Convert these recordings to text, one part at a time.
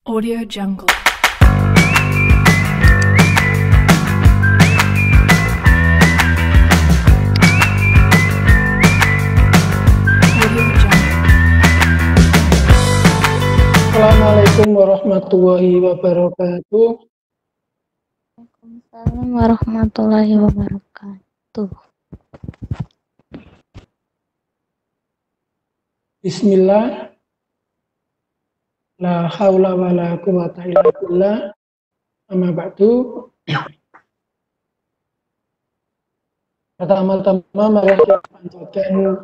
Audio Jungle. Audio Jungle. Assalamualaikum warahmatullahi wabarakatuh. Waalaikumsalam warahmatullahi wabarakatuh. Bismillah. La haula wa la quwata illa billah. Amma ba'du. Pertama-tama mari kita panjatkan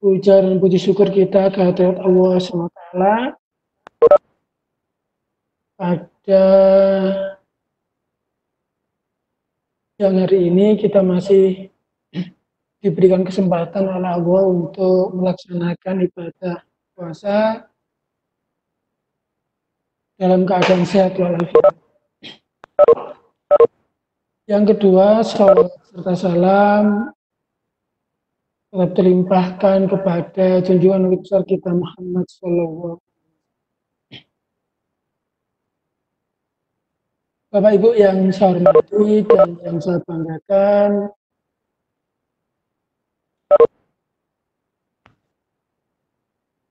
puja dan puji syukur kita kehadirat Allah SWT pada siang hari ini kita masih diberikan kesempatan oleh Allah untuk melaksanakan ibadah puasa dalam keadaan sehat walafiat. Yang kedua, salawat serta salam tetap terlimpahkan kepada junjungan Nabi besar kita Muhammad SAW. Bapak Ibu yang saya hormati dan yang saya banggakan,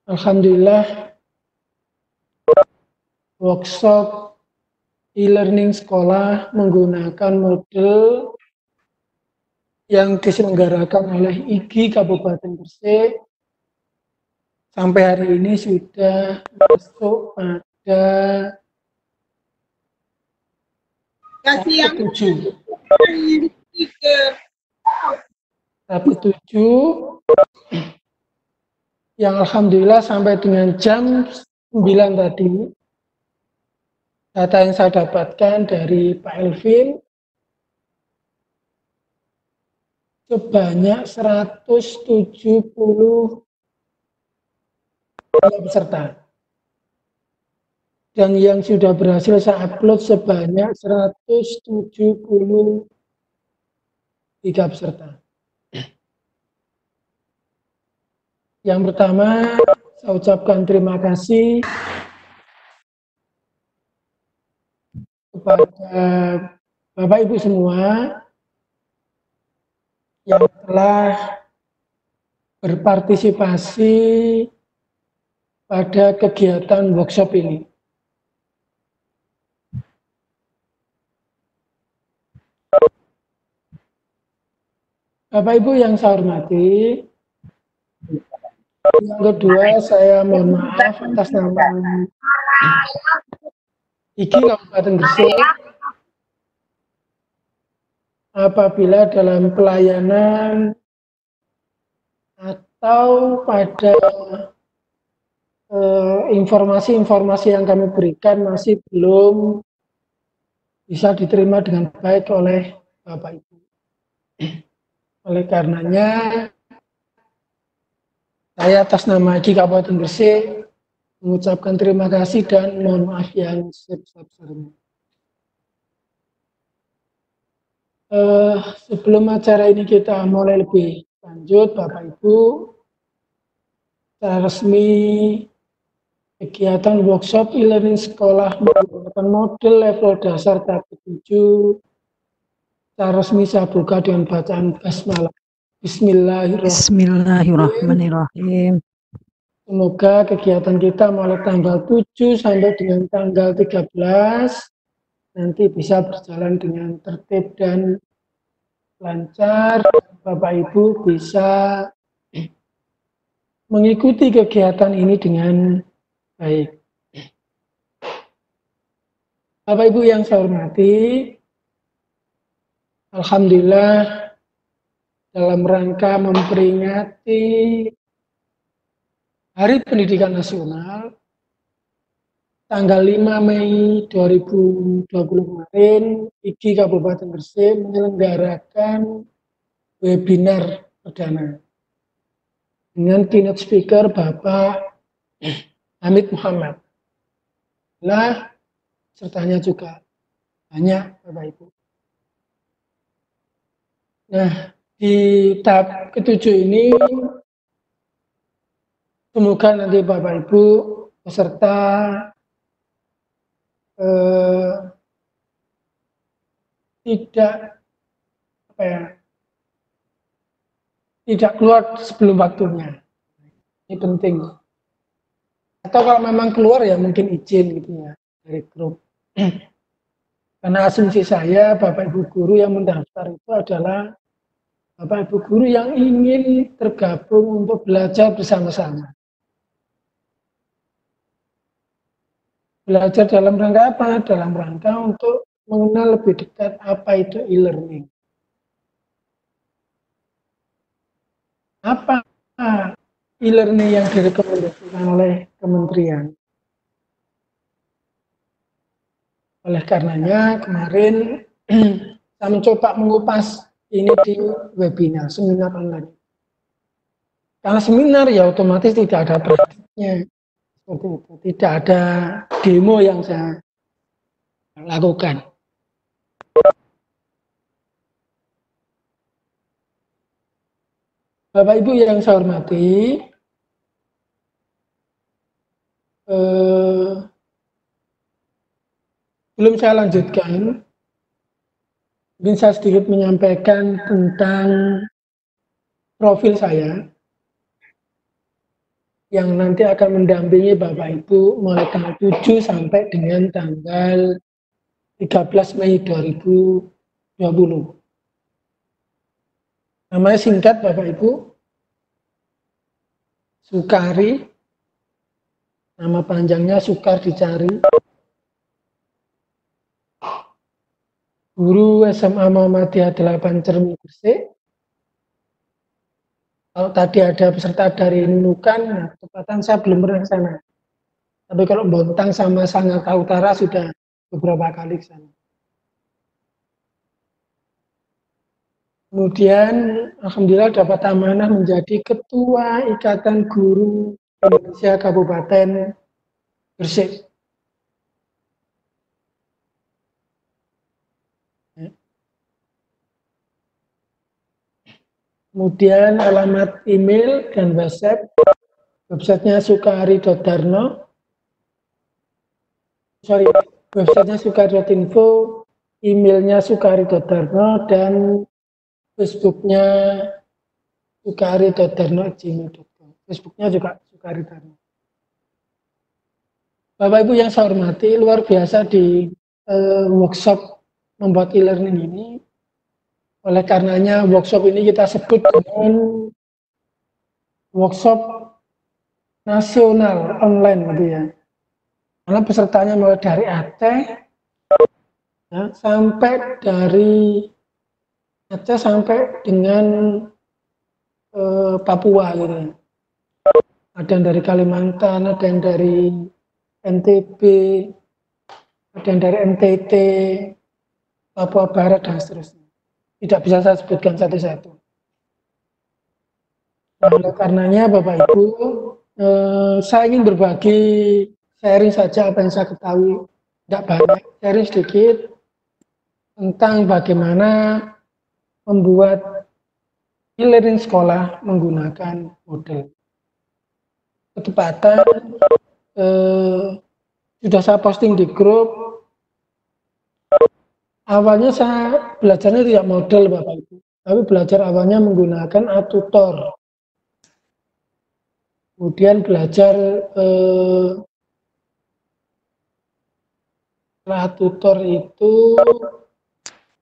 alhamdulillah workshop e-learning sekolah menggunakan model yang diselenggarakan oleh IGI Kabupaten Gresik sampai hari ini sudah masuk pada tahap 7 yang alhamdulillah sampai dengan jam 9 tadi data yang saya dapatkan dari Pak Elvin sebanyak 170 peserta dan yang sudah berhasil saya upload sebanyak 173 peserta. Yang pertama saya ucapkan terima kasih kepada Bapak Ibu semua yang telah berpartisipasi pada kegiatan workshop ini. Bapak Ibu yang saya hormati, yang kedua saya mohon maaf atas nama IGI Kabupaten Gresik apabila dalam pelayanan atau pada informasi-informasi yang kami berikan masih belum bisa diterima dengan baik oleh Bapak Ibu. Oleh karenanya saya atas nama IGI Kabupaten Gresik mengucapkan terima kasih dan mohon maaf yang sebesar-besarnya. Sebelum acara ini kita mulai lebih lanjut, Bapak Ibu, secara resmi kegiatan workshop e-learning sekolah menggunakan model level dasar tahap 7 secara resmi saya buka dengan bacaan basmalah. Bismillahirrahmanirrahim. Semoga kegiatan kita mulai tanggal 7 sampai dengan tanggal 13 nanti bisa berjalan dengan tertib dan lancar. Bapak Ibu bisa mengikuti kegiatan ini dengan baik. Bapak Ibu yang saya hormati, alhamdulillah dalam rangka memperingati Hari Pendidikan Nasional tanggal 5 Mei 2020 kemarin, IGI Kabupaten Gresik menyelenggarakan webinar perdana dengan keynote speaker Bapak Hamid Muhammad. Nah, sertanya juga banyak Bapak Ibu. Nah, di tahap ke-7 ini semoga nanti Bapak Ibu peserta eh, tidak apa ya, tidak keluar sebelum waktunya. Ini penting. Atau kalau memang keluar ya mungkin izin gitu ya dari grup. Karena asumsi saya Bapak Ibu guru yang mendaftar itu adalah Bapak Ibu guru yang ingin tergabung untuk belajar bersama-sama. Belajar dalam rangka apa? Dalam rangka untuk mengenal lebih dekat apa itu e-learning. Apa e-learning yang direkomendasikan oleh kementerian? Oleh karenanya kemarin saya mencoba mengupas ini di webinar, seminar online. Karena seminar ya otomatis tidak ada praktiknya. Seperti itu. Tidak ada demo yang saya lakukan. Bapak Ibu yang saya hormati, belum saya lanjutkan, mungkin saya sedikit menyampaikan tentang profil saya yang nanti akan mendampingi Bapak Ibu mulai tanggal 7 sampai dengan tanggal 13 Mei 2020. Namanya singkat Bapak Ibu, Sukari, nama panjangnya Sukar Dicari, guru SMA Muhammadiyah 8 Cermi Gresik. Kalau tadi ada peserta dari Nunukan, nah ketepatan saya belum pernah ke sana. Tapi kalau Bontang sama Sangatta Utara sudah beberapa kali ke sana. Kemudian alhamdulillah dapat amanah menjadi Ketua Ikatan Guru Indonesia Kabupaten Gresik. Kemudian alamat email dan websitenya sukari.darno, websitenya sukari.info, emailnya sukari.darno, dan Facebooknya sukari.darno@gmail.com. Facebooknya juga Sukari.darno. Bapak Ibu yang saya hormati, luar biasa di workshop membuat e-learning ini. Oleh karenanya workshop ini kita sebut dengan workshop nasional online gitu ya. Karena pesertanya mulai dari Aceh ya, sampai dari Aceh sampai dengan Papua gitu ya. Ada yang dari Kalimantan, ada yang dari NTB, ada yang dari NTT, Papua Barat dan seterusnya. Tidak bisa saya sebutkan satu-satu. Nah, oleh karenanya Bapak Ibu, saya ingin berbagi sharing saja apa yang saya ketahui, tidak banyak, sharing sedikit tentang bagaimana membuat e-learning sekolah menggunakan model. Ketepatan sudah saya posting di grup. Awalnya saya belajarnya tidak model Bapak Ibu, tapi belajar awalnya menggunakan atutor. Kemudian belajar atutor itu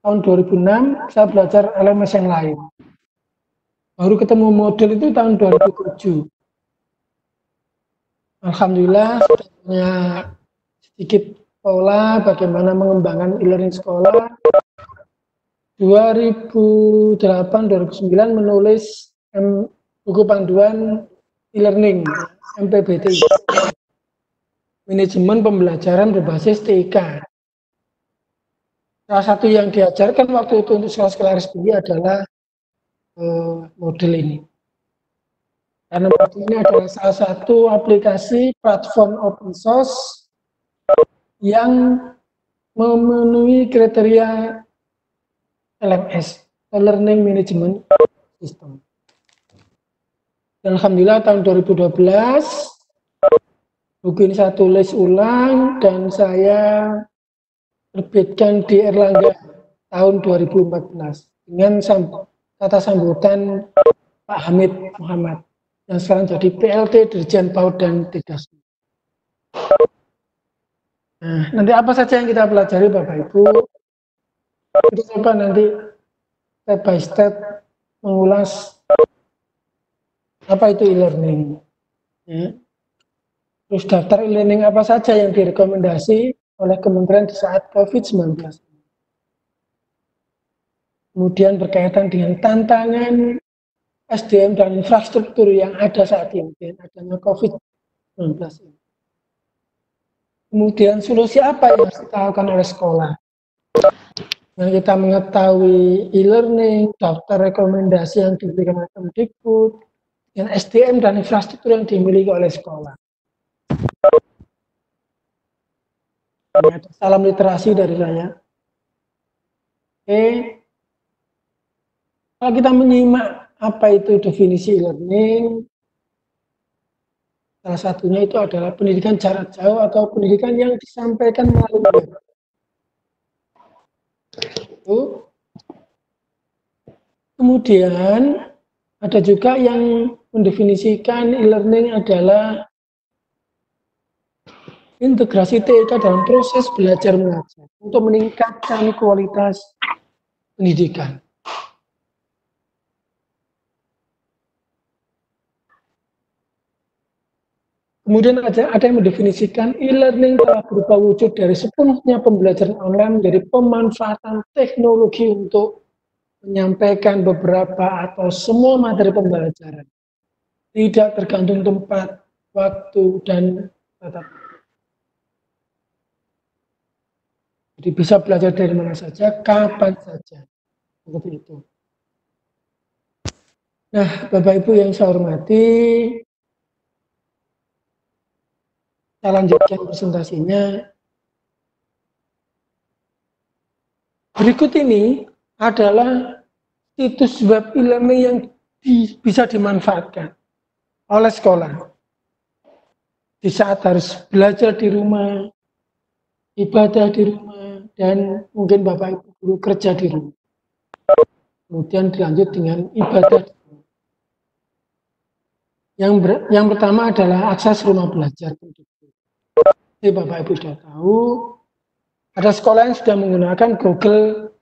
tahun 2006 saya belajar LMS yang lain. Baru ketemu model itu tahun 2007. Alhamdulillah sudah punya sedikit pola bagaimana mengembangkan e-learning sekolah. 2008-2009 menulis buku panduan e-learning MPBT, manajemen pembelajaran berbasis TIK. Salah satu yang diajarkan waktu itu untuk sekolah-sekolah RSBI adalah model ini. Karena model ini adalah salah satu aplikasi platform open source yang memenuhi kriteria LMS, Learning Management System. Dan alhamdulillah tahun 2012 buku ini saya tulis ulang dan saya terbitkan di Erlangga tahun 2014 dengan kata sambutan Pak Hamid Muhammad yang sekarang jadi PLT Dirjen PAUD dan Dikdasmi. Nah, nanti apa saja yang kita pelajari Bapak Ibu, kita coba nanti step by step mengulas apa itu e-learning. Ya. Terus daftar e-learning apa saja yang direkomendasi oleh Kementerian di saat COVID-19. Kemudian berkaitan dengan tantangan SDM dan infrastruktur yang ada saat ini dengan adanya COVID-19 ini. Kemudian solusi apa yang harus dilakukan oleh sekolah? Yang kita mengetahui e-learning, daftar rekomendasi yang diberikan oleh Kemdikbud, dengan SDM dan infrastruktur yang dimiliki oleh sekolah. Salam literasi dari saya. Oke. Kalau kita menyimak apa itu definisi e-learning, salah satunya itu adalah pendidikan jarak jauh atau pendidikan yang disampaikan melalui web. Kemudian ada juga yang mendefinisikan e-learning adalah integrasi TK dalam proses belajar mengajar untuk meningkatkan kualitas pendidikan. Kemudian ada yang mendefinisikan e-learning telah berupa wujud dari sepenuhnya pembelajaran online menjadi pemanfaatan teknologi untuk menyampaikan beberapa atau semua materi pembelajaran. Tidak tergantung tempat, waktu, dan tatap. Jadi bisa belajar dari mana saja, kapan saja. Seperti itu. Nah, Bapak Ibu yang saya hormati, saya lanjutkan presentasinya. Berikut ini adalah situs web e-learning yang bisa dimanfaatkan oleh sekolah. Di saat harus belajar di rumah, ibadah di rumah, dan mungkin Bapak Ibu guru kerja di rumah. Kemudian dilanjut dengan ibadah. Yang pertama adalah akses rumah belajar. Jadi Bapak Ibu sudah tahu, ada sekolah yang sudah menggunakan Google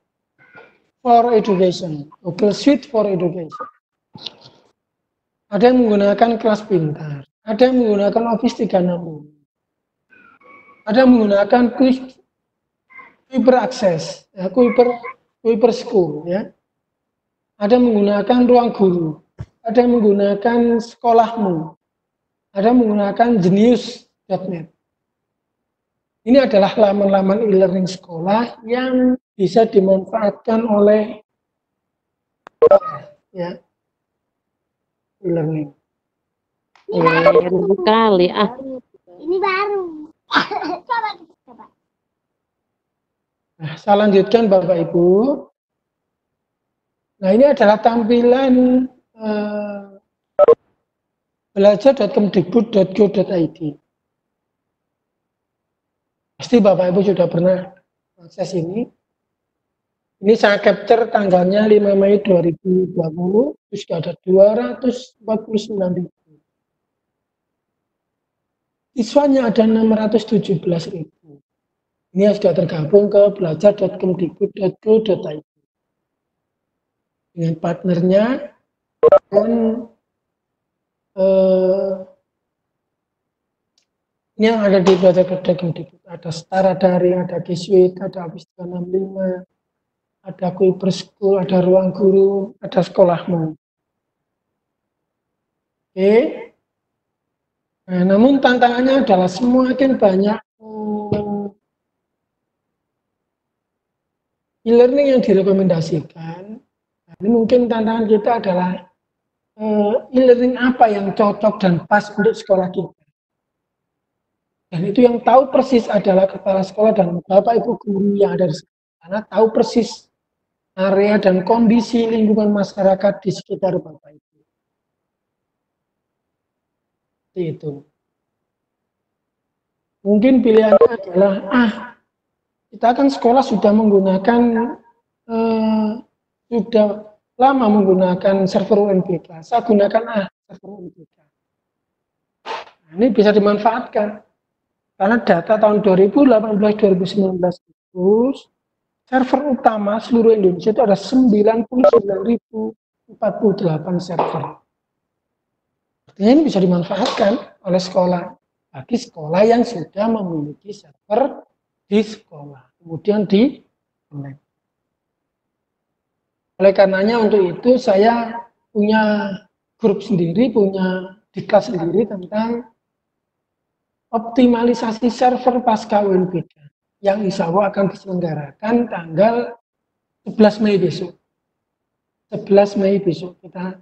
for Education, Google Suite for Education. Ada yang menggunakan kelas pintar, ada yang menggunakan Office 365, ada yang menggunakan Kuiper Access, ya, Kuiper School, ya. Ada yang menggunakan Ruang Guru, ada yang menggunakan Sekolahmu, ada yang menggunakan Genius.net. Ini adalah laman-laman e-learning sekolah yang bisa dimanfaatkan oleh ya e-learning. Kali Ini baru. Coba. Nah, saya lanjutkan Bapak Ibu. Nah, ini adalah tampilan belajar.kemdikbud.go.id. Pasti Bapak Ibu sudah pernah akses ini. Ini saya capture tanggalnya 5 Mei 2020, terus ada 249.000. Siswanya ada 617.000. Ini sudah tergabung ke belajar.kemdikbud.go.id. Dengan partnernya dan ini yang ada di belajar.kemdikbud. Ada Setara Daring, ada G-Suite, ada Office 365, ada Kuiper School, ada Ruang Guru, ada Sekolahmu. Oke. Nah, namun tantangannya adalah semakin banyak e-learning yang direkomendasikan. Nah, ini mungkin tantangan kita adalah e-learning apa yang cocok dan pas untuk sekolah kita. Dan itu yang tahu persis adalah kepala sekolah dan Bapak Ibu guru yang ada di sekolah. Karena tahu persis area dan kondisi lingkungan masyarakat di sekitar Bapak Ibu. Itu. Mungkin pilihannya adalah kita kan sekolah sudah menggunakan sudah lama menggunakan server UNBK. Saya gunakan server UNBK. Nah, ini bisa dimanfaatkan karena data tahun 2018-2019 itu server utama seluruh Indonesia itu ada 99.048 server. Artinya ini bisa dimanfaatkan oleh sekolah bagi sekolah yang sudah memiliki server di sekolah, kemudian di connect. Oleh karenanya untuk itu saya punya grup sendiri, punya diklat sendiri tentang optimalisasi server pasca UNBK yang insya Allah akan diselenggarakan tanggal 11 Mei besok. 11 Mei besok kita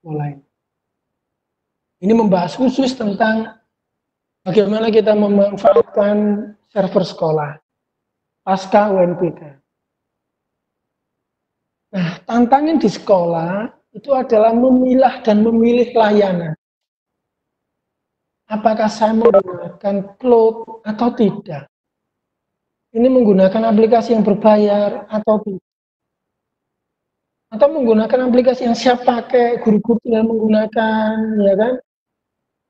mulai. Ini membahas khusus tentang bagaimana kita memanfaatkan server sekolah pasca UNBK. Nah, tantangan di sekolah itu adalah memilah dan memilih layanan. Apakah saya menggunakan cloud atau tidak? Ini menggunakan aplikasi yang berbayar atau tidak? Atau menggunakan aplikasi yang siap pakai, guru-guru tinggal menggunakan, ya kan?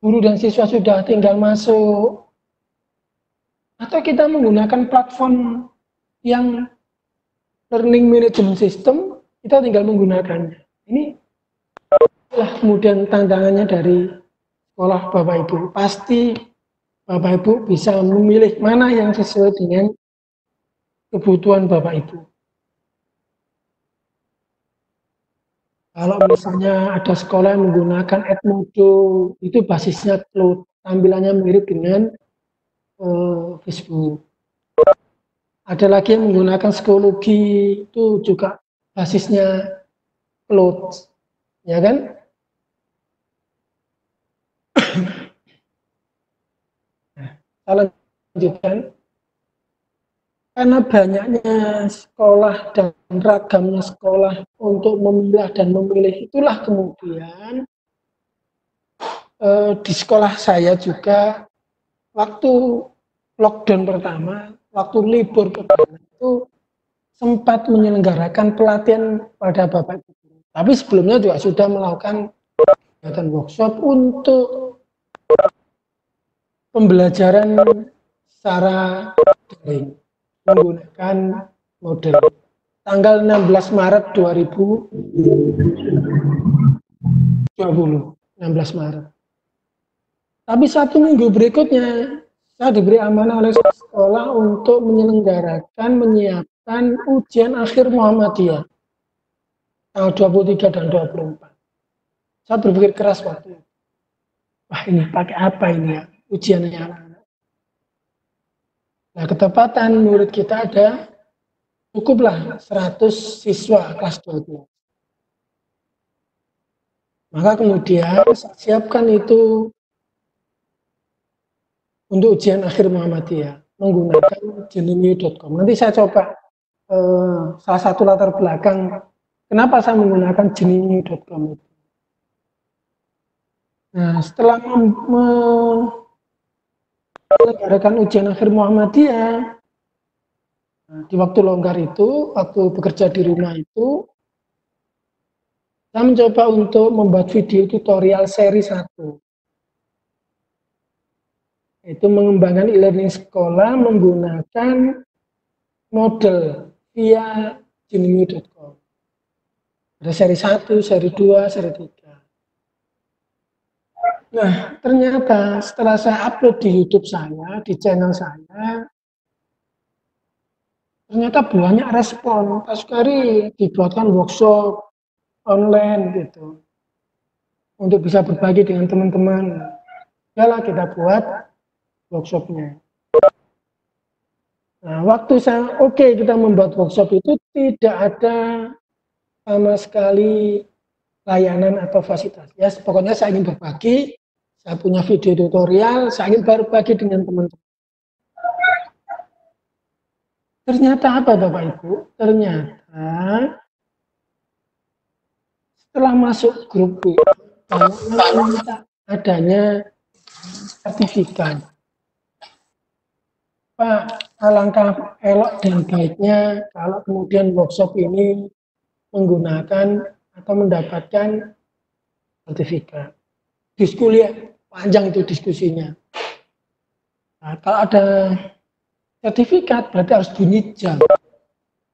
Guru dan siswa sudah tinggal masuk. Atau kita menggunakan platform yang learning management system, kita tinggal menggunakannya. Ini adalah kemudian tantangannya dari sekolah Bapak Ibu. Pasti Bapak Ibu bisa memilih mana yang sesuai dengan kebutuhan Bapak Ibu. Kalau misalnya ada sekolah yang menggunakan Edmodo, itu basisnya cloud, tampilannya mirip dengan Facebook. Ada lagi yang menggunakan psikologi, itu juga basisnya cloud, ya kan? Nah, saya lanjutkan. Karena banyaknya sekolah dan ragamnya sekolah untuk memilah dan memilih, itulah kemudian di sekolah saya juga waktu lockdown pertama, waktu libur pertama itu sempat menyelenggarakan pelatihan pada Bapak Ibu. Tapi sebelumnya juga sudah melakukan kegiatan workshop untuk pembelajaran secara daring menggunakan model tanggal 16 Maret 2020, 16 Maret. Tapi 1 minggu berikutnya saya diberi amanah oleh sekolah untuk menyiapkan ujian akhir Muhammadiyah tanggal 23 dan 24. Saya berpikir keras waktu itu. Wah, ini pakai apa ini ya ujiannya anak-anak. Nah, ketepatan murid kita ada cukuplah 100 siswa kelas 12. Maka kemudian saya siapkan itu untuk ujian akhir Muhammadiyah menggunakan genuinely.com. Nanti saya coba salah satu latar belakang kenapa saya menggunakan genuinely.com itu. Nah, setelah menyelenggarakan ujian akhir Muhammadiyah, di waktu longgar itu, waktu bekerja di rumah itu, saya mencoba untuk membuat video tutorial seri 1. Itu mengembangkan e-learning sekolah menggunakan model via genuinely.com. Ada seri 1, seri 2, seri 3. Nah, ternyata setelah saya upload di YouTube saya, di channel saya, ternyata banyak respon. Pas sekali dibuatkan workshop online gitu, untuk bisa berbagi dengan teman-teman. Yalah, kita buat workshopnya. Nah, waktu saya kita membuat workshop itu tidak ada sama sekali layanan atau fasilitas. Ya, pokoknya saya ingin berbagi. Saya punya video tutorial, saya ingin berbagi dengan teman-teman. Ternyata apa Bapak Ibu? Ternyata setelah masuk grup adanya sertifikat. Pak, alangkah elok dan baiknya kalau kemudian workshop ini menggunakan atau mendapatkan sertifikat. Diskusi panjang itu diskusinya. Nah, kalau ada sertifikat berarti harus bunyi jam.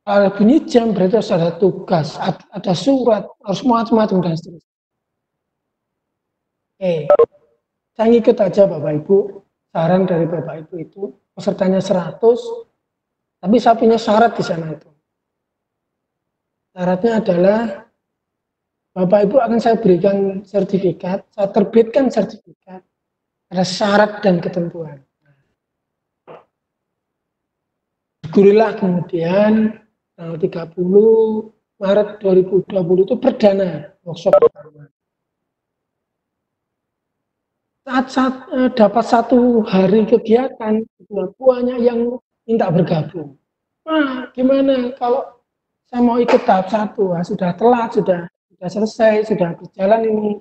Kalau bunyi jam berarti harus ada tugas, ada surat, harus macam-macam dan seterusnya. Oke, saya ngikut aja Bapak Ibu. Saran dari Bapak Ibu itu pesertanya 100, tapi saya punya syarat di sana itu. Syaratnya adalah Bapak Ibu akan saya berikan sertifikat, saya terbitkan sertifikat, ada syarat dan ketentuan. Gurilah kemudian tanggal 30 Maret 2020 itu perdana workshop pertama. Saat dapat 1 hari kegiatan, banyak yang minta bergabung. Nah, gimana kalau saya mau ikut tahap 1? Nah, sudah telat, sudah selesai, sudah berjalan ini.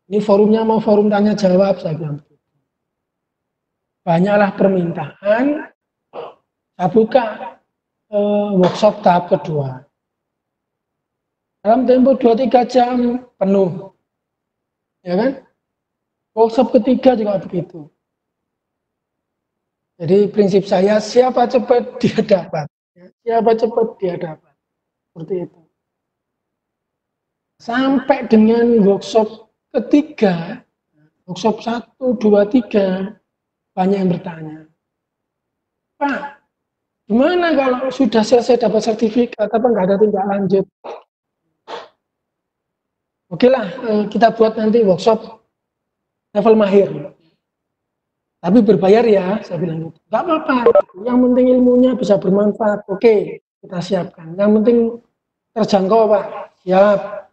Ini forumnya mau forum tanya jawab, saya bilang begitu. Banyaklah permintaan, saya buka workshop tahap kedua. Dalam tempo 2-3 jam penuh. Ya kan? Workshop ketiga juga begitu. Jadi prinsip saya, siapa cepat dia dapat. Siapa cepat dia dapat. Seperti itu. Sampai dengan workshop ketiga, workshop 1, 2, 3, banyak yang bertanya, Pak, gimana kalau sudah selesai dapat sertifikat, apa nggak ada tindak lanjut? Oke lah, kita buat nanti workshop level mahir. Tapi berbayar ya, saya bilang gitu. Nggak apa-apa, yang penting ilmunya bisa bermanfaat. Oke, kita siapkan. Yang penting terjangkau Pak, siap.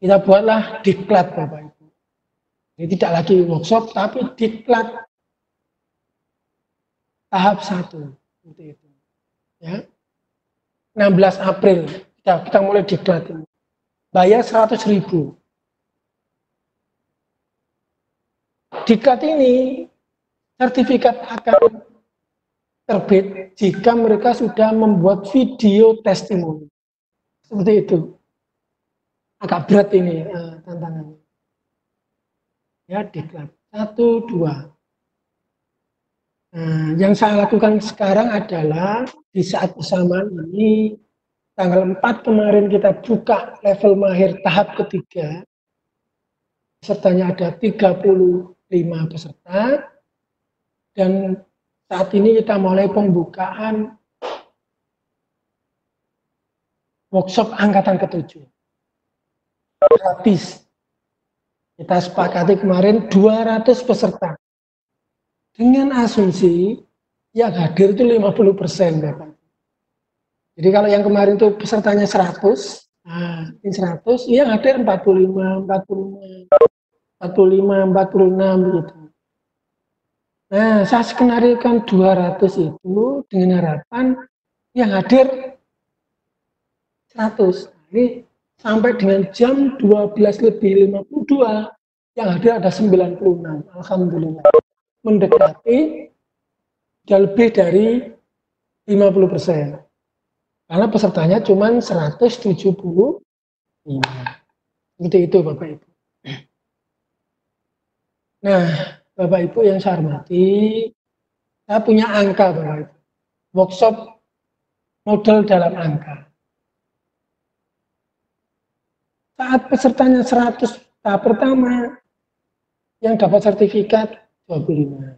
Kita buatlah diklat Bapak Ibu. Jadi tidak lagi workshop, tapi diklat tahap 1. Seperti itu. Ya. 16 April, kita mulai diklat ini. Bayar 100.000. Diklat ini sertifikat akan terbit jika mereka sudah membuat video testimoni. Seperti itu. Agak berat ini tantangannya. Ya, diklat. 1, 2. Nah, yang saya lakukan sekarang adalah di saat bersamaan ini, tanggal 4 kemarin kita buka level mahir tahap ketiga. Pesertanya ada 35 peserta, dan saat ini kita mulai pembukaan workshop angkatan ke-7. Gratis. Kita sepakati kemarin 200 peserta. Dengan asumsi yang hadir itu 50%, Bapak. Jadi kalau yang kemarin itu pesertanya 100, nah ini 100, yang hadir 45, 46 begitu. Nah, saya skenariokan 200 itu dengan harapan yang hadir 100. Nah, ini sampai dengan jam 12:52 yang hadir ada 96. Alhamdulillah. Mendekati lebih dari 50%. Karena pesertanya cuma 175. Seperti itu Bapak Ibu. Nah, Bapak Ibu yang saya hormati, saya punya angka Bapak Ibu. Workshop model dalam angka. Saat pesertanya 100 tahap pertama, yang dapat sertifikat 25.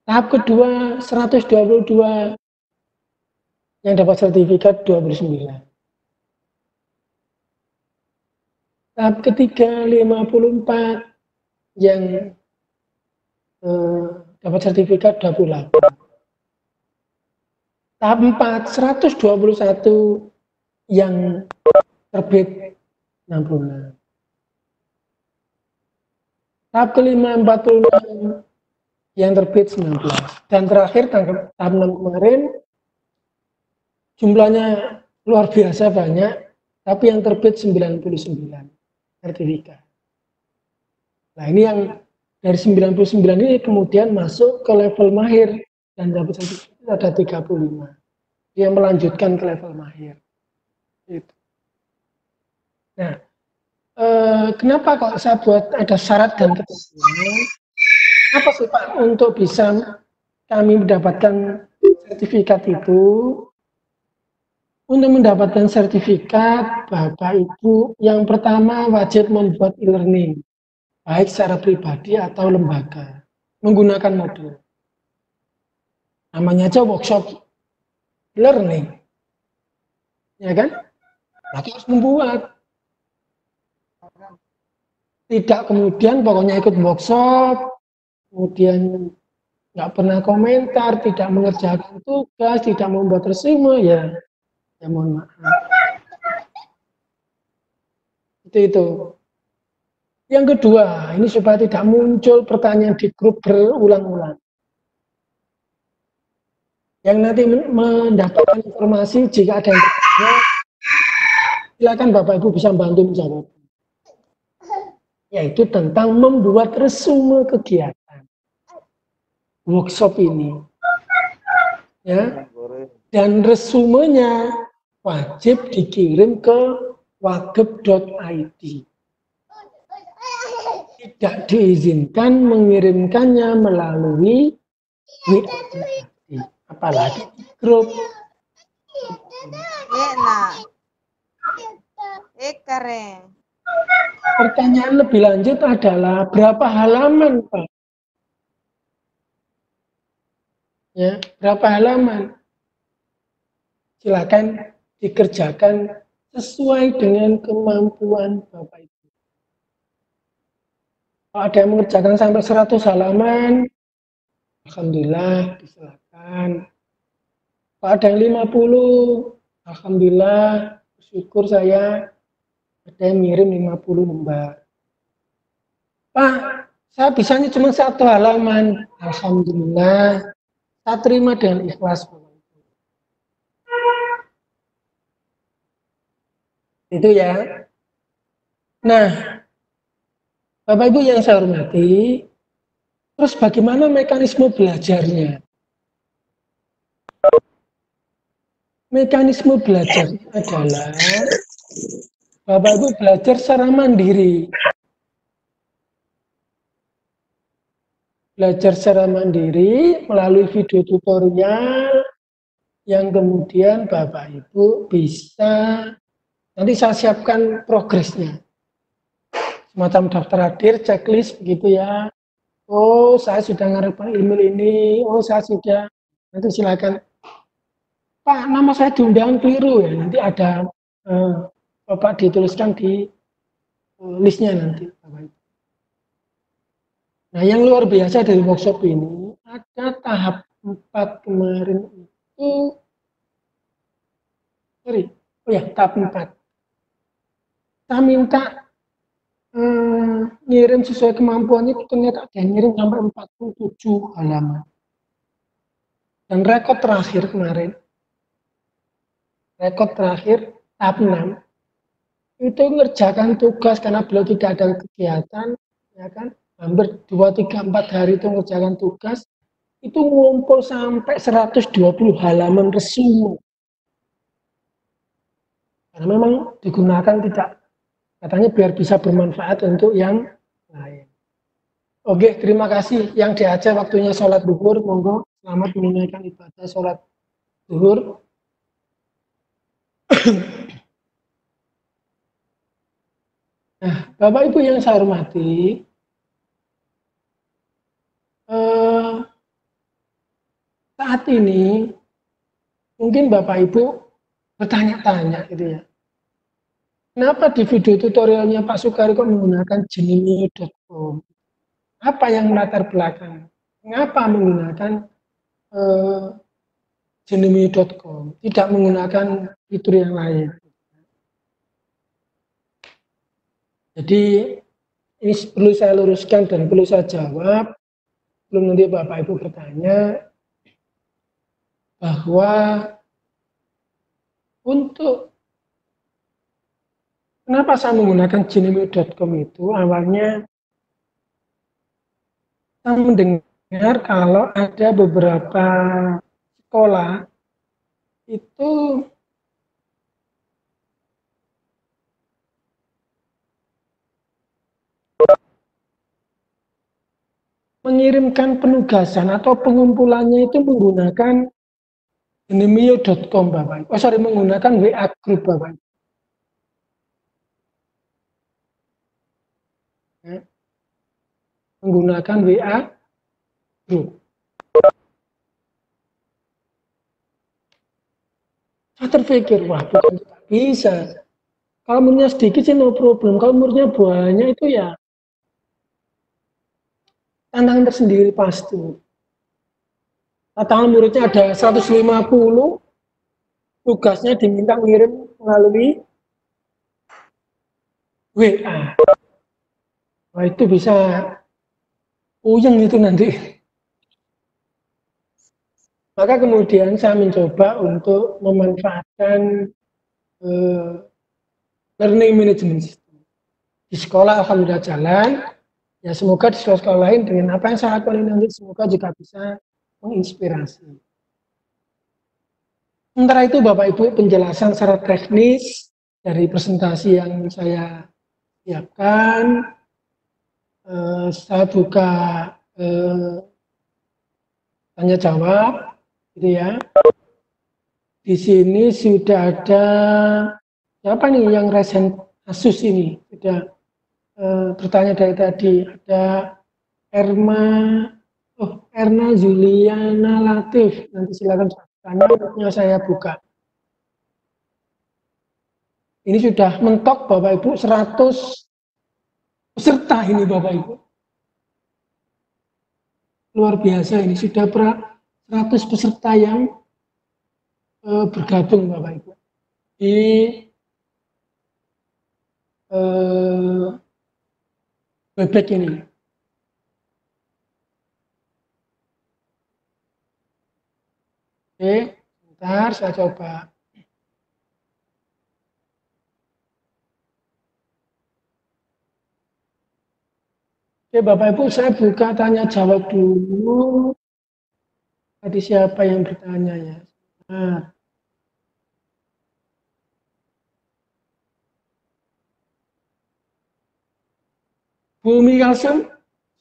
Tahap kedua 122, yang dapat sertifikat 29. Tahap ketiga 54, yang dapat sertifikat 28. Tahap 4 121, yang terbit 66. Tahap kelima 46, yang terbit 19. Dan terakhir tahap 6 kemarin, jumlahnya luar biasa banyak, tapi yang terbit 99 sertifikat. Nah ini yang dari 99 ini kemudian masuk ke level mahir dan dapat sertifikat ada 35. Dia melanjutkan ke level mahir. Gitu. Nah, kenapa kok saya buat ada syarat dan ketentuan? Apa sih Pak untuk bisa kami mendapatkan sertifikat itu? Untuk mendapatkan sertifikat, Bapak Ibu, yang pertama wajib membuat e-learning, baik secara pribadi atau lembaga, menggunakan modul. Namanya aja workshop learning, ya kan? Berarti harus membuat. Tidak kemudian pokoknya ikut workshop, kemudian nggak pernah komentar, tidak mengerjakan tugas, tidak membuat resume, ya mohon maaf. Itu. Yang kedua, ini supaya tidak muncul pertanyaan di grup berulang-ulang. Yang nanti mendapatkan informasi jika ada yang bertanya, silakan Bapak Ibu bisa bantu menjawab. Yaitu tentang membuat resume kegiatan workshop ini. Ya. Dan resumenya wajib dikirim ke wageb.id. Tidak diizinkan mengirimkannya melalui WA, apalagi grup. Pertanyaan lebih lanjut adalah berapa halaman, Pak? Ya, berapa halaman? Silakan dikerjakan sesuai dengan kemampuan Bapak Ibu. Kalau ada yang mengerjakan sampai 100 halaman, alhamdulillah, silakan. Kalau ada yang 50, alhamdulillah, bersyukur saya ada yang ngirim 50 lembar. Pak, saya bisanya cuma 1 halaman, alhamdulillah, saya terima dengan ikhlas. Itu ya. Nah, Bapak Ibu yang saya hormati, terus bagaimana mekanisme belajarnya? Mekanisme belajar adalah Bapak Ibu belajar secara mandiri. Belajar secara mandiri melalui video tutorial yang kemudian Bapak Ibu bisa, nanti saya siapkan progresnya. Semacam daftar hadir, checklist begitu ya. Oh, saya sudah ngerti email ini. Oh, saya sudah. Nanti silakan. Pak, nama saya diundangan keliru ya. Nanti ada Bapak dituliskan di listnya nanti. Nah, yang luar biasa dari workshop ini ada tahap 4 kemarin itu. Tahap 4. Saya minta ngirim sesuai kemampuan itu, ternyata ada yang ngirim sampai 47 halaman. Dan rekod terakhir kemarin, tahap 6, itu ngerjakan tugas karena beliau tidak ada kegiatan, ya kan, hampir 2, 3, 4 hari itu ngerjakan tugas, itu ngumpul sampai 120 halaman resume. Karena memang digunakan tidak, katanya biar bisa bermanfaat untuk yang lain. Oke, terima kasih. Yang diajak waktunya sholat zuhur, monggo selamat menunaikan ibadah sholat zuhur. Nah, Bapak Ibu yang saya hormati, saat ini mungkin Bapak Ibu bertanya-tanya gitu ya. Kenapa di video tutorialnya Pak Sukari kok menggunakan jenimi.com? Apa yang latar belakang? Mengapa menggunakan jenimi.com? Tidak menggunakan fitur yang lain. Jadi ini perlu saya luruskan dan perlu saya jawab. Belum nanti Bapak Ibu bertanya bahwa untuk Kenapa saya menggunakan gmail.com itu? Awalnya saya mendengar kalau ada beberapa sekolah itu mengirimkan penugasan atau pengumpulannya itu menggunakan gmail.com, Bapak. Oh, sorry, menggunakan WA Group, Bapak. Ya, menggunakan WA Group. Saya terpikir, wah, bukan tidak bisa. Kalau umurnya sedikit sih no problem. Kalau umurnya banyak itu ya tantangan tersendiri pasti. Tantangan muridnya ada 150, tugasnya diminta ngirim melalui WA. Wah, itu bisa puyeng itu nanti. Maka kemudian saya mencoba untuk memanfaatkan learning management system. Di sekolah alhamdulillah jalan. Ya semoga di sekolah-sekolah lain dengan apa yang saya lakukan ini nanti semoga juga bisa menginspirasi. Sementara itu Bapak Ibu penjelasan secara teknis dari presentasi yang saya siapkan. Saya buka tanya jawab, gitu ya. Di sini sudah ada siapa nih yang resen Asus ini sudah bertanya dari tadi. Ada Erna Juliana Latif. Nanti silakan tanya, saya buka. Ini sudah mentok Bapak Ibu 100 peserta ini Bapak Ibu. Luar biasa ini sudah 100 peserta yang bergabung Bapak Ibu di Webex ini. Oke, sebentar saya coba. Oke Bapak Ibu, saya buka tanya jawab dulu. Tadi siapa yang bertanya ya? Nah. Bu Umi Kalsum,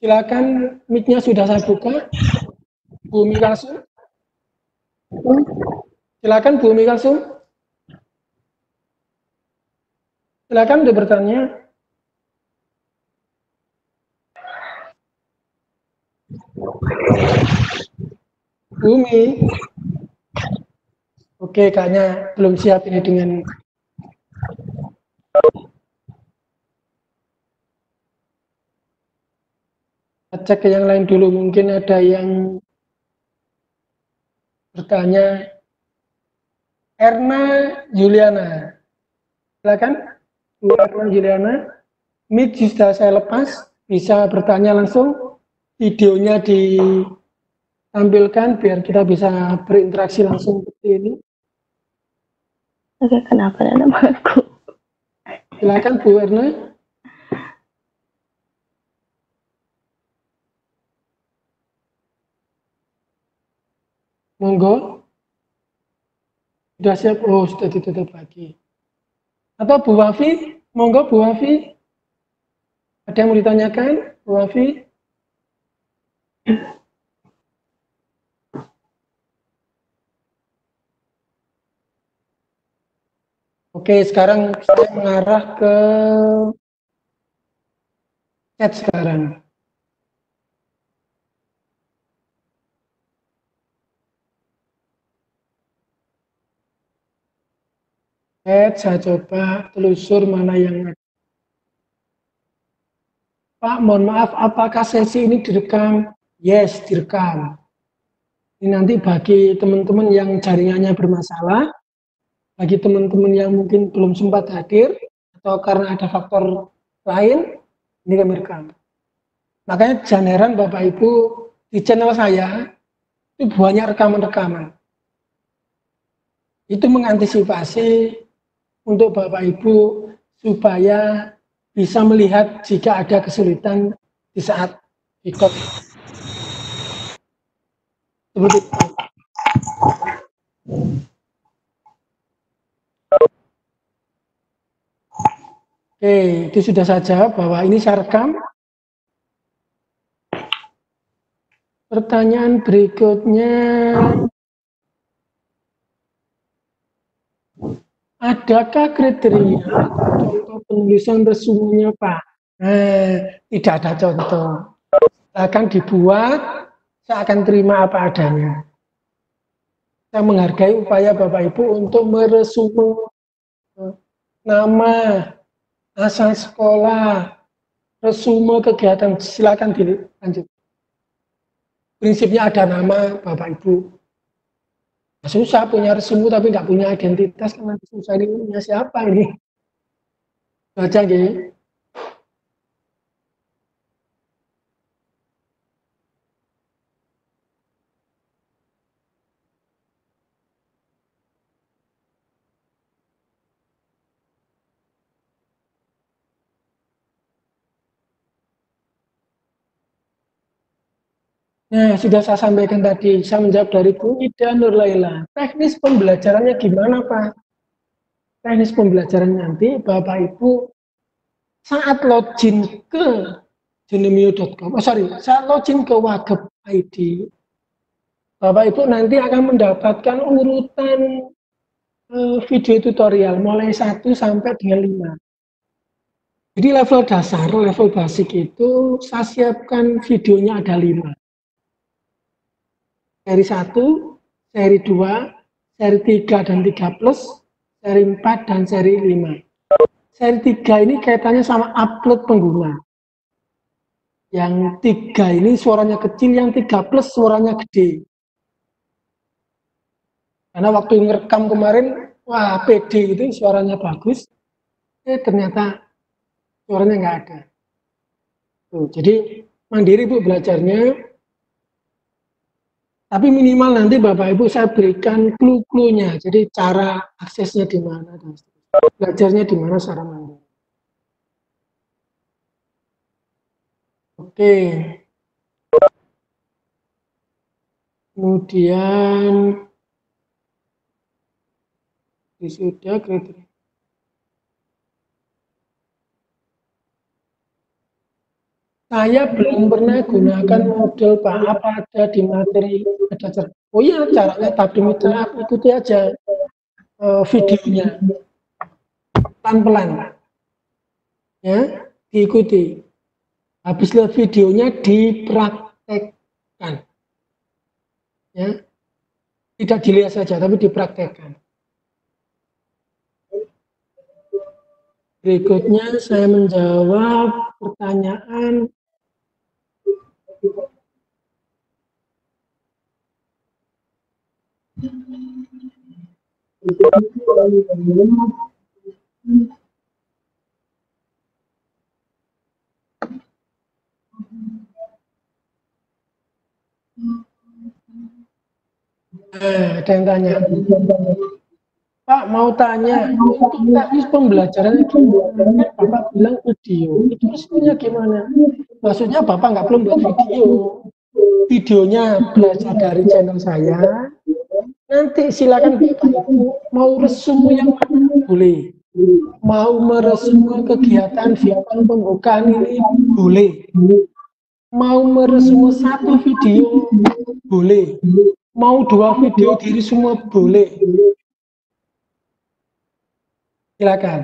silakan mic-nya sudah saya buka. Bu Umi Kalsum. Silakan Bu Umi Kalsum. Silakan udah bertanya. Bu Umi. Oke, kayaknya belum siap ini dengan cek ke yang lain dulu. Mungkin ada yang bertanya. Erna Juliana. Silakan. Bu Erna Juliana. Mic sudah saya lepas. Bisa bertanya langsung. Videonya ditampilkan biar kita bisa berinteraksi langsung seperti ini. Oke, kenapa ada namaku? Silakan Bu Erna. Monggo. Sudah siap? Oh, sudah ditutup lagi. Atau Bu Wafi? Monggo Bu Wafi. Ada yang mau ditanyakan? Bu Wafi? Oke, sekarang saya mengarah ke chat sekarang. Saya coba telusur mana yang ada. Pak, mohon maaf, apakah sesi ini direkam? Yes, direkam. Ini nanti bagi teman-teman yang jaringannya bermasalah, bagi teman-teman yang mungkin belum sempat hadir, atau karena ada faktor lain, ini kami rekam. Makanya jangan heran Bapak Ibu, di channel saya, itu banyak rekaman-rekaman. Itu mengantisipasi untuk Bapak Ibu supaya bisa melihat jika ada kesulitan di saat ikut seperti itu. Oke, itu sudah saja bahwa ini saya rekam. Pertanyaan berikutnya, adakah kriteria contoh penulisan resumenya Pak? Tidak ada contoh. Akan dibuat, saya akan terima apa adanya. Saya menghargai upaya Bapak Ibu untuk meresume nama, asal sekolah, resume kegiatan, silakan dilanjut. Prinsipnya ada nama Bapak Ibu. Nah, susah punya resume tapi nggak punya identitas, kan nanti susah ini punya siapa ini? Baca gitu. Nah, sudah saya sampaikan tadi, saya menjawab dari Bu Ida Nurlaila. Teknis pembelajarannya gimana, Pak? Teknis pembelajaran nanti, Bapak Ibu, saat login ke genemio.com, saat login ke Wagep ID, Bapak Ibu nanti akan mendapatkan urutan video tutorial, mulai 1 sampai dengan 5. Jadi level dasar, level basic itu, saya siapkan videonya ada 5. Seri 1, seri 2, seri 3 dan 3 plus, seri 4 dan seri 5. Seri 3 ini kaitannya sama upload pengguna. Yang 3 ini suaranya kecil, yang 3 plus suaranya gede. Karena waktu ngerekam kemarin, wah pede gitu, suaranya bagus. Ternyata suaranya nggak ada. Tuh, jadi mandiri Bu belajarnya. Tapi minimal nanti Bapak Ibu saya berikan clue-cluenya, jadi cara aksesnya di mana dan belajarnya di mana secara mandiri. Oke. Kemudian sudah kriteria. Saya belum pernah gunakan model Pak, apa ada di materi ada cara. Oh iya, caranya Tabdi Mitra, ikuti aja videonya pelan-pelan, ya diikuti. Habis lihat videonya dipraktekkan, ya tidak dilihat saja tapi dipraktekkan. Berikutnya saya menjawab pertanyaan ada yang tanya, Pak mau tanya untuk teknis pembelajarannya gimana? Kan Bapak bilang video, itu resminya gimana? Maksudnya Bapak nggak belum buat video, videonya belajar dari channel saya. Nanti silakan Bapak Ibu mau resume yang mana boleh, mau meresume kegiatan visual pembukaan ini boleh, mau meresume 1 video boleh, mau 2 video diri semua boleh. Silakan.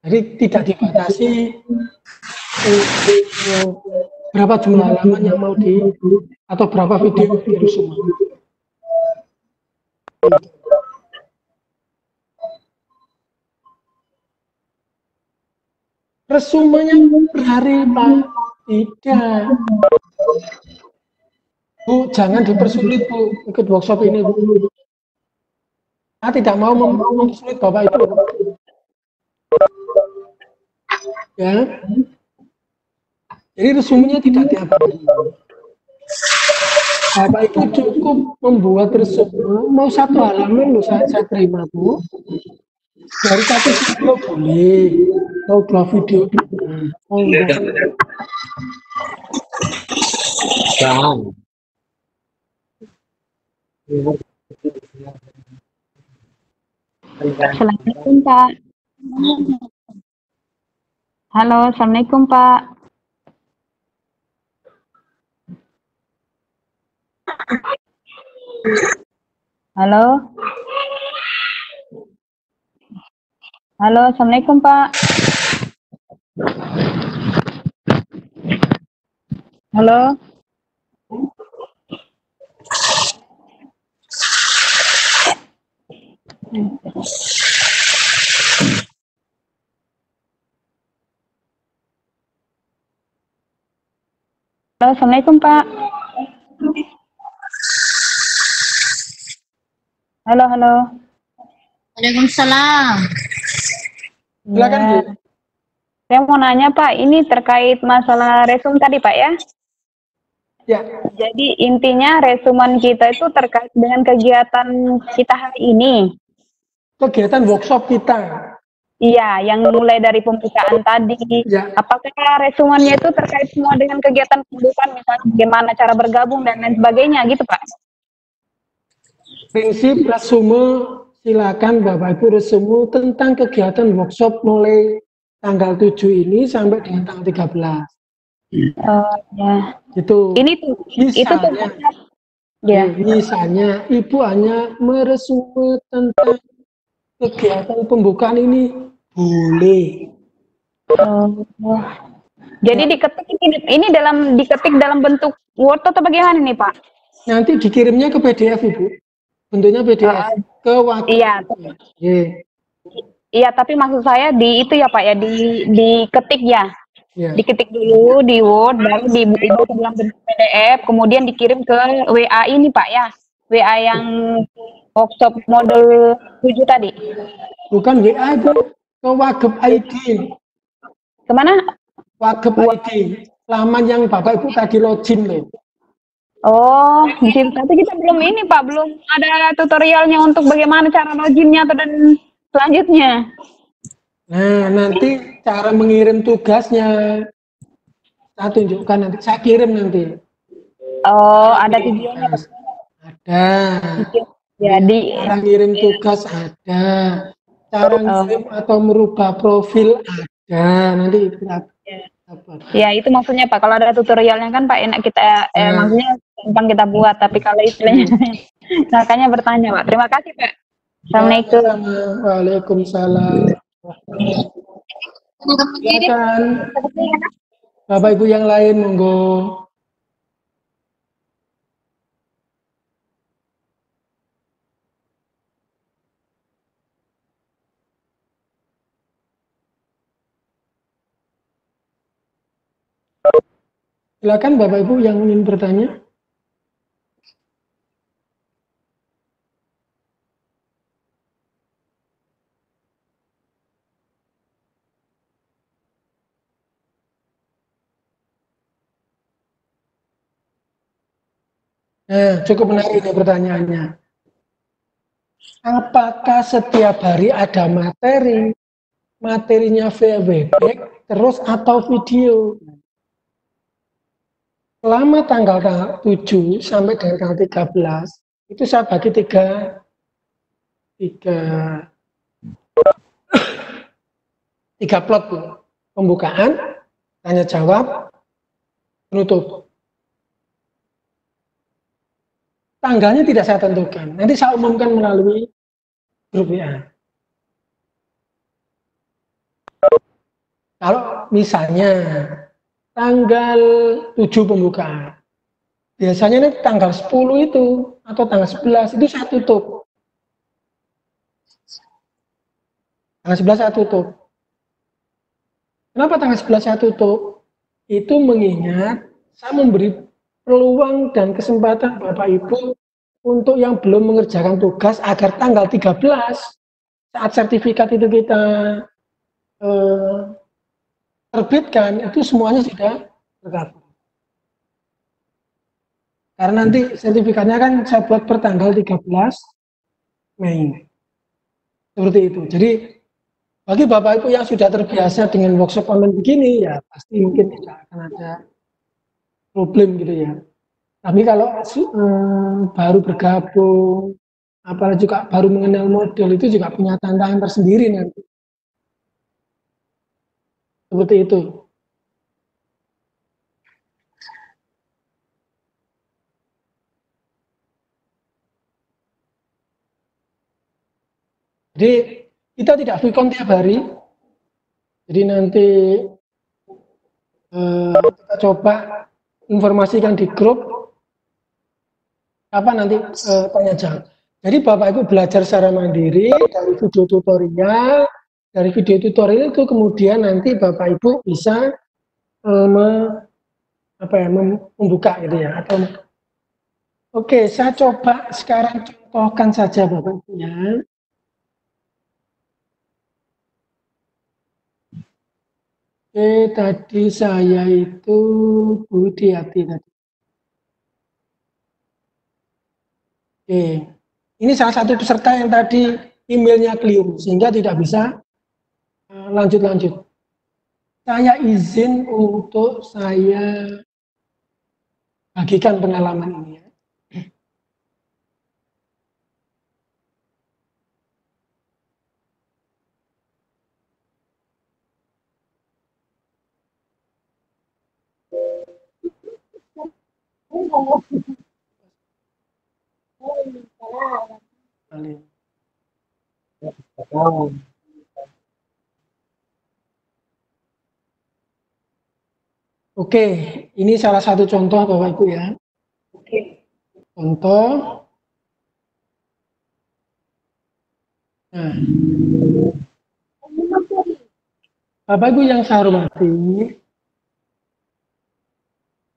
Jadi tidak dibatasi berapa jumlah halaman yang mau atau berapa video diri semua. Resumenya per hari Pak, tidak. Bu, jangan dipersulit Bu, ikut workshop ini Bu. Saya tidak mau mempersulit Bapak Ibu. Ya. Jadi resumenya tidak diabaikan. Bapak Ibu cukup membuat resume, mau 1 halaman loh saya terima Bu. dari satu video boleh, atau 2 video boleh. Oh enggak. Assalamualaikum Pak. Halo, Assalamualaikum Pak. Halo. Halo, Assalamualaikum Pak. Halo. Halo, Assalamualaikum Pak. Halo, halo. Waalaikumsalam. Silakan Bu. Ya, saya mau nanya Pak, ini terkait masalah resum tadi Pak ya. Ya, Jadi intinya resuman kita itu terkait dengan kegiatan kita hari ini. kegiatan workshop kita. Iya, yang mulai dari pembukaan tadi. Ya, Apakah resumannya itu terkait semua dengan kegiatan pembukaan, misalnya bagaimana cara bergabung dan lain sebagainya gitu Pak? prinsip resume silakan Bapak Ibu resume tentang kegiatan workshop mulai tanggal 7 ini sampai dengan tanggal 13. Ya. Gitu. Ini tuh, itu tuh. Misalnya, Ya. misalnya Ibu hanya meresume tentang kegiatan pembukaan ini boleh. Jadi diketik ini diketik dalam bentuk Word atau bagaimana nih Pak? Nanti dikirimnya ke PDF Ibu. Bentuknya PDF ke wakil. Iya. Iya, tapi maksud saya di itu ya Pak ya, diketik ya. Ya. Diketik dulu di Word, baru dibuat ke dalam bentuk PDF, kemudian dikirim ke WA ini Pak ya. WA yang workshop model 7 tadi. Bukan WA itu, ke Wagep ID. Kemana? Wagep ID. Laman yang Bapak Ibu tadi login loh. Oh, di situ tapi kita belum ini Pak, belum ada tutorialnya untuk bagaimana cara loginnya atau dan selanjutnya. Nah, nanti cara mengirim tugasnya saya tunjukkan nanti. Saya kirim nanti. Oh, ada videonya Pak. Ada. Jadi Cara ngirim tugas ada. Cara ngirim atau merubah profil ada. Nanti itu dapat. ya itu maksudnya Pak, kalau ada tutorialnya kan Pak enak kita maksudnya gampang kita buat, tapi kalau istilahnya makanya bertanya Pak. Terima kasih Pak. Assalamualaikum. Waalaikumsalam. Silakan. Bapak Ibu yang lain monggo. Silakan Bapak Ibu yang ingin bertanya. Nah, cukup menarik ya pertanyaannya. Apakah setiap hari ada materi? Materinya via Webex terus atau video? Selama tanggal 7 sampai dengan tanggal 13, itu saya bagi tiga plot Bu. Pembukaan, tanya jawab, penutup. Tanggalnya tidak saya tentukan. Nanti saya umumkan melalui grup WA. Kalau misalnya tanggal 7 pembukaan, biasanya ini tanggal 10 itu atau tanggal 11 itu saya tutup. Tanggal 11 saya tutup. Kenapa tanggal 11 saya tutup? Itu mengingat saya memberi peluang dan kesempatan Bapak Ibu untuk yang belum mengerjakan tugas agar tanggal 13 saat sertifikat itu kita terbitkan itu semuanya sudah tercover. Karena nanti sertifikatnya kan saya buat per tanggal 13 Mei. Seperti itu. Jadi Bagi Bapak Ibu yang sudah terbiasa dengan workshop online begini, ya pasti mungkin tidak akan ada problem gitu ya. Tapi kalau baru bergabung, apalagi juga baru mengenal model, itu juga punya tantangan tersendiri nanti. Seperti itu. Jadi kita tidak vkon tiap hari. Jadi nanti kita coba informasikan di grup apa nanti tanya jawab. Jadi Bapak Ibu belajar secara mandiri dari video tutorial. Dari video tutorial itu kemudian nanti Bapak Ibu bisa membuka gitu ya. Oke, saya coba sekarang contohkan saja Bapak Ibu ya. Oke, tadi saya itu Budi Hati tadi. Oke, ini salah satu peserta yang tadi emailnya keliru sehingga tidak bisa lanjut-lanjut. Saya izin untuk saya bagikan pengalaman ini ya. Oke, ini salah satu contoh Bapak Ibu ya. Contoh. Nah, Bapak Ibu yang saya hormati,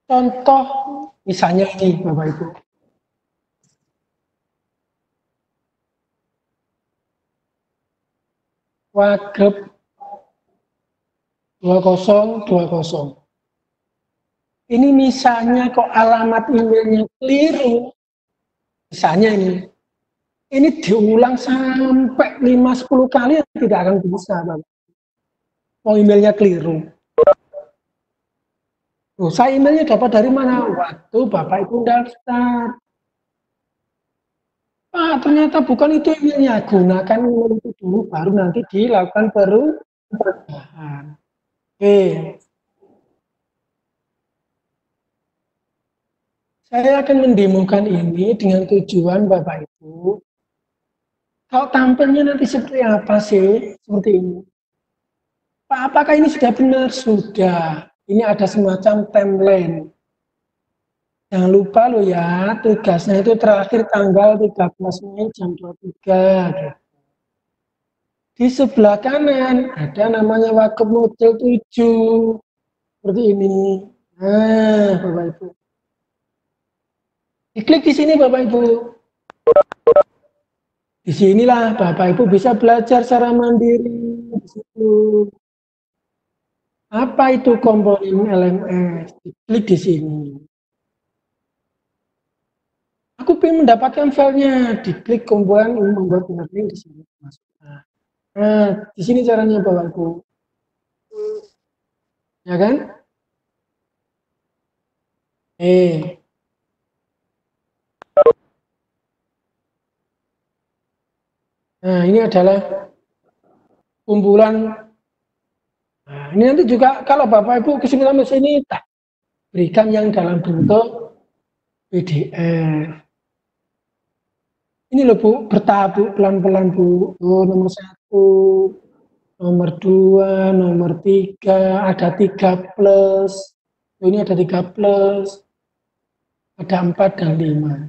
contoh misalnya ini Bapak Ibu. Wagep 2020. Ini misalnya kok alamat emailnya keliru. Misalnya ini diulang sampai 5-10 kali tidak akan bisa, Bapak. Mau emailnya keliru. Saya emailnya dapat dari mana? Waktu Bapak Ibu daftar. Ternyata bukan itu emailnya. Gunakan email itu dulu, baru nanti dilakukan perubahan. Oke. Saya akan mendemokan ini dengan tujuan Bapak Ibu. Kalau tampilnya nanti seperti apa sih? Seperti ini. Apakah ini sudah benar? Sudah. Ini ada semacam timeline. Jangan lupa loh ya, tugasnya itu terakhir tanggal 13 Mei jam 23. Gitu. Di sebelah kanan ada namanya Wagep model 7. Seperti ini. Nah, Bapak Ibu. Diklik di sini Bapak Ibu. Di sinilah Bapak Ibu bisa belajar secara mandiri. Di situ. Apa itu komponen LMS? Diklik di sini. Aku ingin mendapatkan filenya. Diklik komponen ini membuat link di sini. Nah, di sini caranya Bapak Ibu. Ya kan? Nah, ini adalah kumpulan. Nah, ini nanti juga kalau Bapak Ibu kesulitan di sini, tak berikan yang dalam bentuk PDF. Ini loh Bu, bertahap Bu, pelan-pelan Bu. Nomor 1, nomor 2, nomor 3, ada 3 plus. Ini ada 3 plus. Ada 4 dan 5.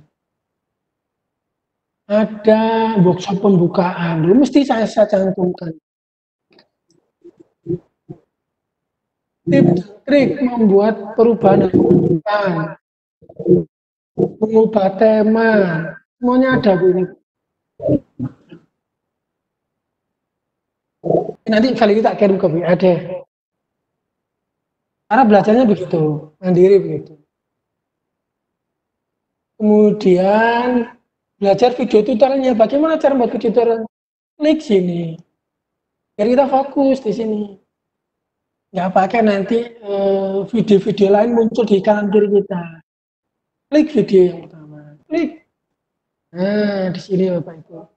Ada workshop pembukaan, dulu mesti saya cantumkan. Tips trik membuat perubahan dan pembukaan, mengubah tema, semuanya ada Bu ini. Nanti kali ini tak kirim ke Bu, ada. Karena belajarnya begitu, mandiri begitu. Kemudian belajar video tutorialnya, bagaimana cara membuat video tutorial? Klik sini. Biar kita fokus di sini. Nggak pakai nanti video-video lain muncul di kanan kiri kita. Klik video yang pertama. Klik. Nah, di sini Bapak Ibu.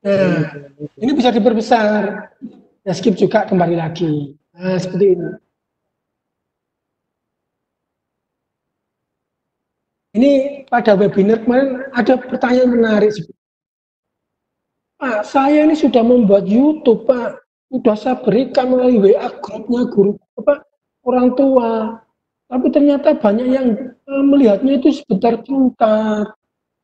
Nah, ini bisa diperbesar. Ya, skip juga kembali lagi. Nah, seperti ini. Ini pada webinar kemarin ada pertanyaan menarik. Pak, saya ini sudah membuat YouTube, Pak. Sudah saya berikan melalui WA grupnya guru orang tua. Tapi ternyata banyak yang melihatnya itu sebentar singkat.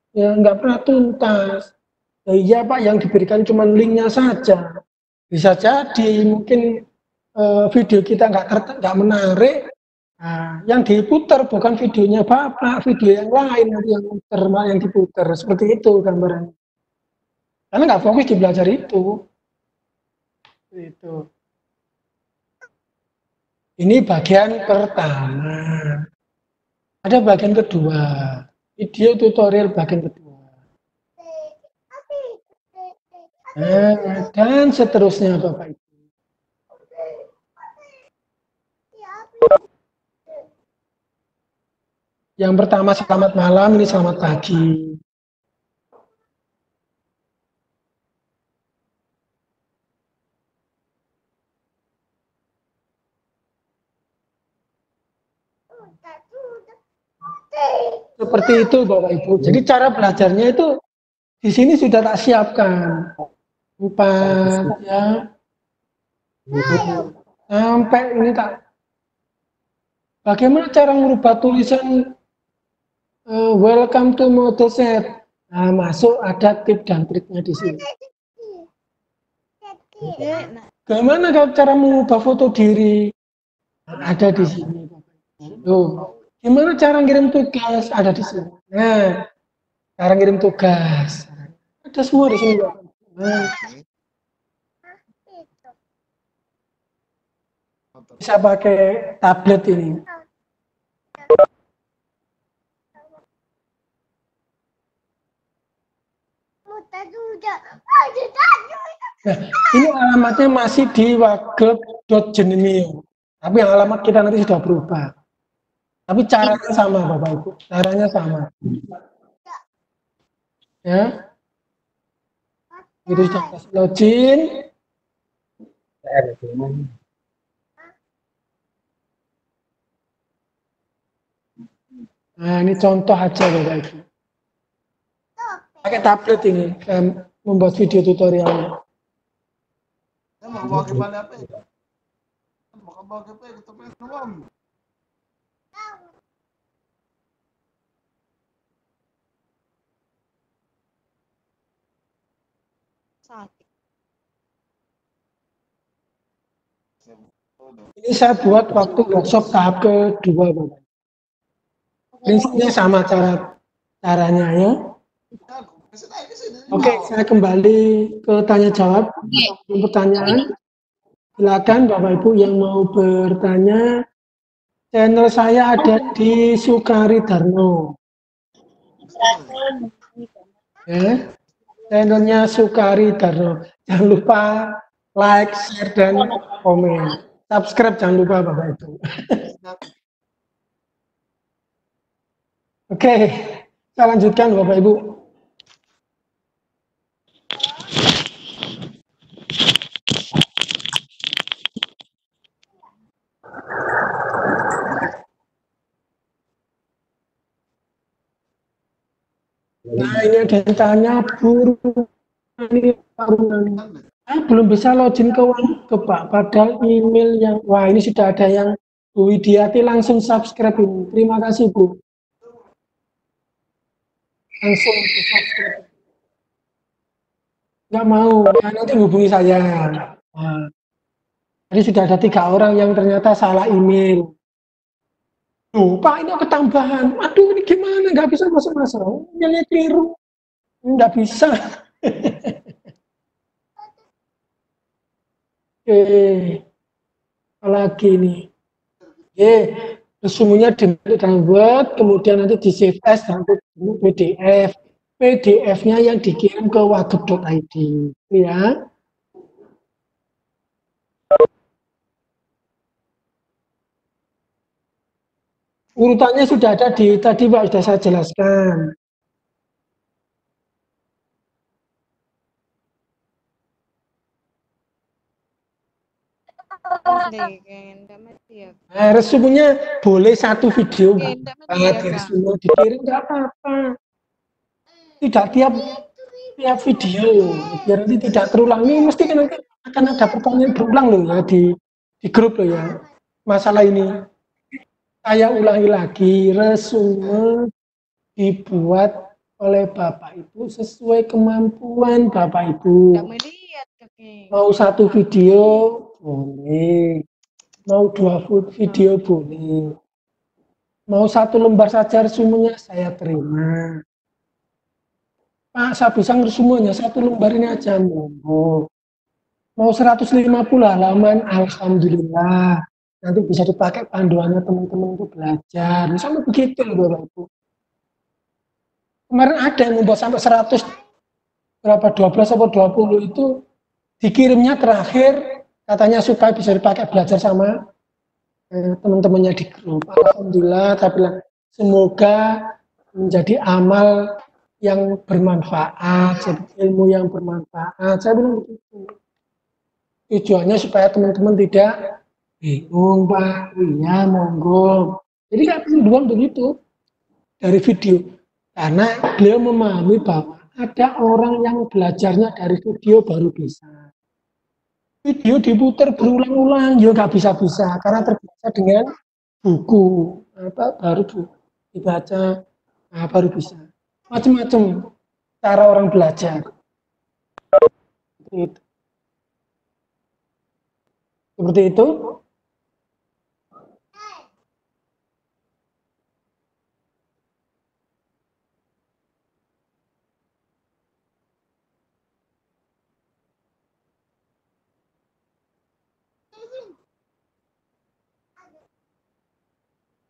Ya, nggak pernah tuntas. Ya, iya Pak, yang diberikan cuma linknya saja. Bisa jadi mungkin video kita nggak menarik. Nah, yang diputar bukan videonya Bapak, video yang lain yang diputar. Seperti itu gambarannya. Karena nggak fokus di belajar itu. Itu. Ini bagian pertama. Ada bagian kedua. Video tutorial bagian kedua. Nah, dan seterusnya Bapak Ibu. Yang pertama selamat malam, ini selamat pagi. Seperti itu Bapak Ibu. Jadi cara belajarnya itu di sini sudah tak siapkan. 4 ya. Sampai ini tak. Bagaimana cara merubah tulisan welcome to model set? Nah, masuk ada tips dan triknya di sini. Bagaimana cara mengubah foto diri? Ada di sini. Tuh. Gimana cara ngirim tugas? Ada di sini. Nah, cara ngirim tugas. Ada semua di sini. Nah. Bisa pakai tablet ini. Nah, ini alamatnya masih di wagub.jenimio. Tapi alamat kita nanti sudah berubah. Tapi caranya sama Bapak Ibu. Caranya sama. Ya. Itu sudah kasih login. Nah, ini contoh aja Bapak Ibu. Pakai tablet ini membuat video tutorialnya. Ini saya buat waktu workshop tahap kedua Bapak. Prinsipnya sama caranya ya. Oke, saya kembali ke tanya jawab. Pertanyaan. Silakan Bapak Ibu yang mau bertanya. Channel saya ada di Sukari Darno. Ya, channelnya Sukari Darno. Jangan lupa like, share, dan komen. Subscribe jangan lupa Bapak Ibu. Oke, saya lanjutkan Bapak Ibu. Nah, ini ada yang tanya ini belum bisa login ke Pak, padahal email yang wah ini sudah ada yang Bu Widiati langsung subscribe ini. Terima kasih Bu. Langsung subscribe. nggak mau, ya nanti hubungi saya. Nah, jadi sudah ada 3 orang yang ternyata salah email. Duh, Pak ini ketambahan. Aduh, ini gimana? Nggak bisa masuk-masuk. Emailnya keliru. Nggak bisa. Oke, apalagi nih. Oke, resumenya download, kemudian nanti di save as dalam PDF. PDF-nya yang dikirim ke wagub.id. Ya. Urutannya sudah ada di tadi Pak, sudah saya jelaskan. Nah, resumenya boleh 1 video, di resume dikirim nggak apa-apa. Tidak tiap video, biar nanti tidak terulang. Ini mesti kan nanti akan ada pertanyaan berulang loh ya di grup loh ya. Masalah ini saya ulangi lagi, resume dibuat oleh Bapak Ibu sesuai kemampuan Bapak Ibu. Mau 1 video boleh, mau 2 video boleh, mau 1 lembar saja resumenya saya terima. Pak, saya bisa resumenya 1 lembar ini aja, monggo. Mau 150 halaman, alhamdulillah. Nanti bisa dipakai panduannya teman-teman untuk belajar. Misalnya begitu loh Bapak Ibu. Kemarin ada yang membuat sampai 100 berapa 12 atau 20 itu dikirimnya terakhir katanya supaya bisa dipakai belajar sama teman-temannya di grup. Alhamdulillah, tapi semoga menjadi amal yang bermanfaat, ilmu yang bermanfaat. Saya bilang begitu. Tujuannya supaya teman-teman tidak bingung, Pak. Iya, monggo. Jadi kan tujuan begitu dari video. Karena beliau memahami bahwa ada orang yang belajarnya dari video baru bisa. Video diputar berulang-ulang, ya nggak bisa-bisa karena terbiasa dengan buku baru dibaca, baru bisa. Macam-macam cara orang belajar. Seperti itu.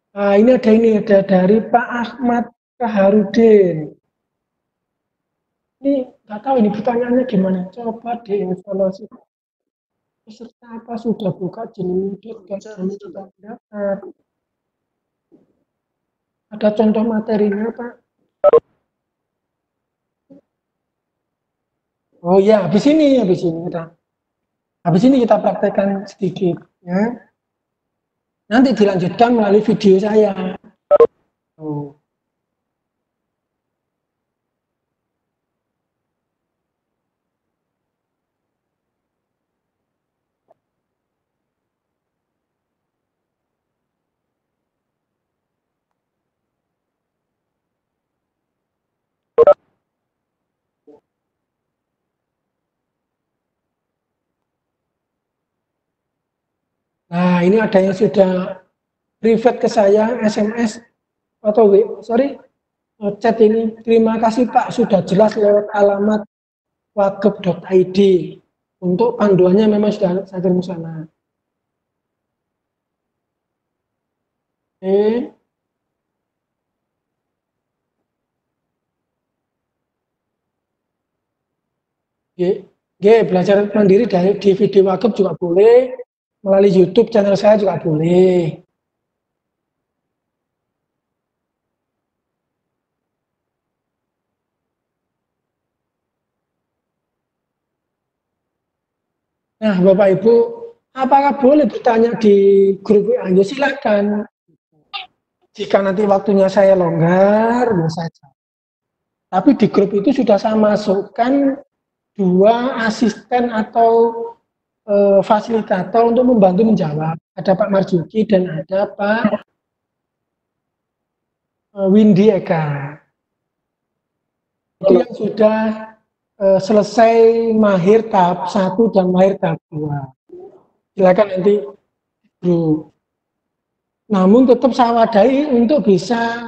Nah, ini ada dari Pak Ahmad Kaharudin. Ini nggak tahu ini pertanyaannya gimana. Coba dievaluasi. Peserta apa sudah buka jenis dan sudah dapat. Ada contoh materinya, Pak? Oh ya, habis ini kita. Habis ini kita praktekkan sedikit, ya. Nanti dilanjutkan melalui video saya. Oh. Nah, ini ada yang sudah private ke saya, SMS atau chat ini. Terima kasih Pak, sudah jelas lewat alamat wagub.id. Untuk panduannya memang sudah saya kirim sana. Oke. Belajar mandiri di video wagub juga boleh. Melalui YouTube channel saya juga boleh. Nah, Bapak Ibu, apakah boleh bertanya di grup WA? Ya, silakan. Jika nanti waktunya saya longgar, ya saja. Tapi di grup itu sudah saya masukkan 2 asisten atau fasilitator untuk membantu menjawab. Ada Pak Marjuki dan ada Pak Windy Eka. Itu yang sudah selesai mahir tahap 1 dan mahir tahap 2. Silakan nanti bro. Namun tetap saya wadai untuk bisa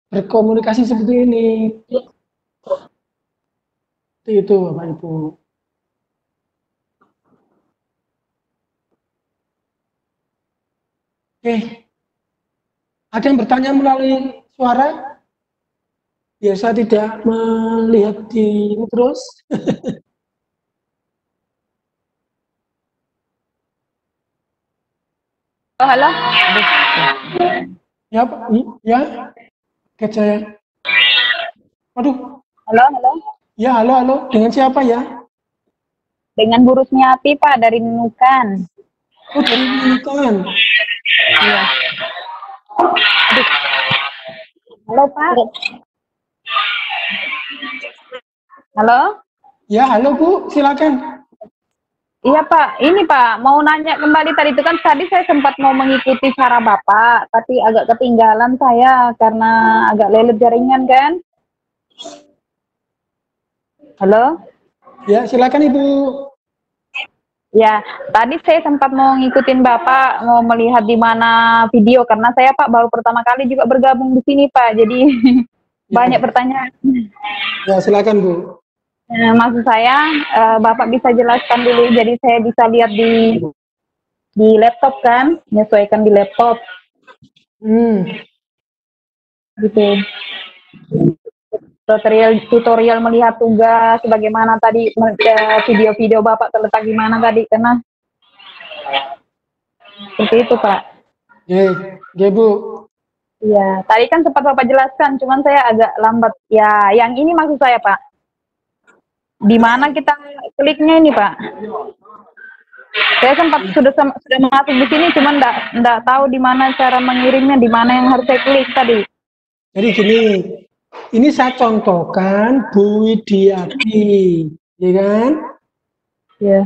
berkomunikasi seperti ini. Itu Bapak Ibu. Oke. Ada yang bertanya melalui suara? Biasa tidak melihat di ini terus. Halo. Ya, Pak. Ya. Oke, saya. Waduh. Halo, halo. Ya, halo. Dengan siapa ya? Dengan Bu Rusmiati, Pak, dari Nunukan. Oh, dari Nunukan. Iya. Halo, Pak. Halo? Ya, halo Bu, silakan. Iya, Pak. Ini, Pak, mau nanya kembali tadi itu kan tadi saya sempat mau mengikuti cara Bapak, tapi agak ketinggalan saya karena agak lelet jaringan kan. Halo? Ya, silakan Ibu. Ya, tadi saya sempat mau ngikutin Bapak, mau melihat di mana video karena saya Pak baru pertama kali juga bergabung di sini Pak, jadi banyak pertanyaan. Ya, silakan Bu. Maksud saya, Bapak bisa jelaskan dulu, jadi saya bisa lihat di laptop kan, menyesuaikan di laptop. Gitu. Tutorial melihat tugas, bagaimana tadi video-video Bapak terletak di mana tadi, karena seperti itu Pak. Ya Bu. Iya, tadi kan sempat Bapak jelaskan, cuman saya agak lambat. Ya, yang ini maksud saya Pak. Di mana kita kliknya ini Pak? Saya sempat sudah masuk di sini, cuman enggak tahu di mana cara mengirimnya, di mana yang harus saya klik tadi. Jadi gini, ini saya contohkan Bu Widiati, ya kan? Ya.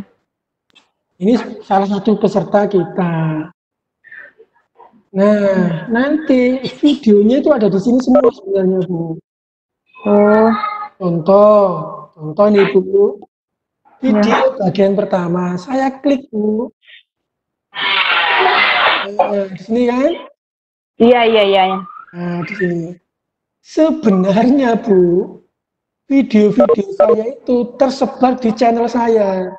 Ini salah satu peserta kita. Nah, nanti videonya itu ada di sini semua sebenarnya Bu. Oh. Contoh nih Bu. Video bagian pertama, saya klik Bu. Nah, di sini kan? Iya. Nah, di sini. Sebenarnya Bu, video-video saya itu tersebar di channel saya.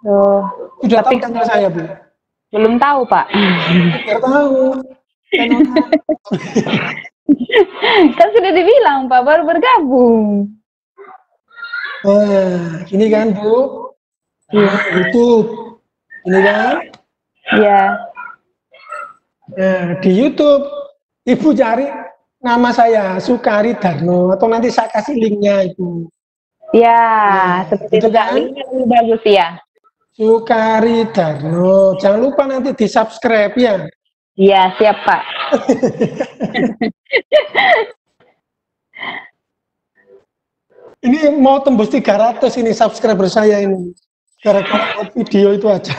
Oh. Sudah tahu channel saya Bu? Belum tahu Pak. Sudah tahu. Kan sudah dibilang Pak, baru bergabung. Nah, ini kan Bu, YouTube, ini kan? Iya. Nah, di YouTube, Ibu cari nama saya, Sukari Darno, atau nanti saya kasih linknya Ibu. Iya, seperti itu itu kan? linknya lebih bagus ya. Sukari Darno, jangan lupa nanti di subscribe ya. Iya, siap Pak. Ini mau tembus 300 ini subscriber saya ini. Gara-gara video itu aja.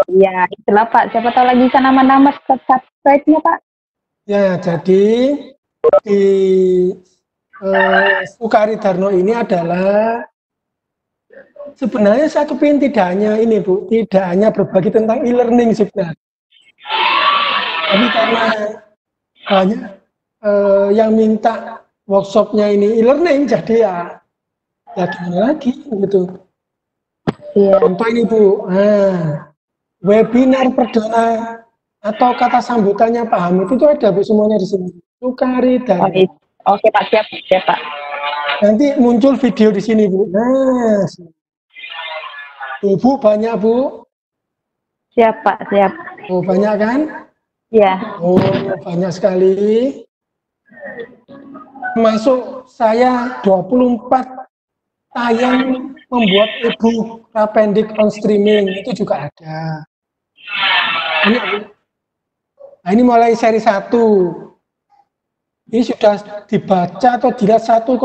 Iya, itulah Pak. Siapa tahu lagi bisa nama-nama subscribe-nya Pak. Ya, jadi di Sukari Darno ini adalah sebenarnya saya kepingin tidak hanya ini Bu, tidak hanya berbagi tentang e-learning sebenarnya. Tapi karena banyak yang minta workshopnya ini e-learning, jadi ya gimana lagi gitu. Iya. Contoh ini Bu, webinar perdana atau kata sambutannya Pak Hamid itu ada Bu semuanya di sini. Sukari dan Oke Pak, siap Pak. nanti muncul video di sini Bu. Nah, Bu banyak Bu. Siap Pak, siap. Oh banyak kan? Iya. Oh banyak sekali. Masuk saya 24 tayang membuat e-book Rapendik on streaming itu juga ada. Ini mulai seri 1. Ini sudah dibaca atau dilihat 1,9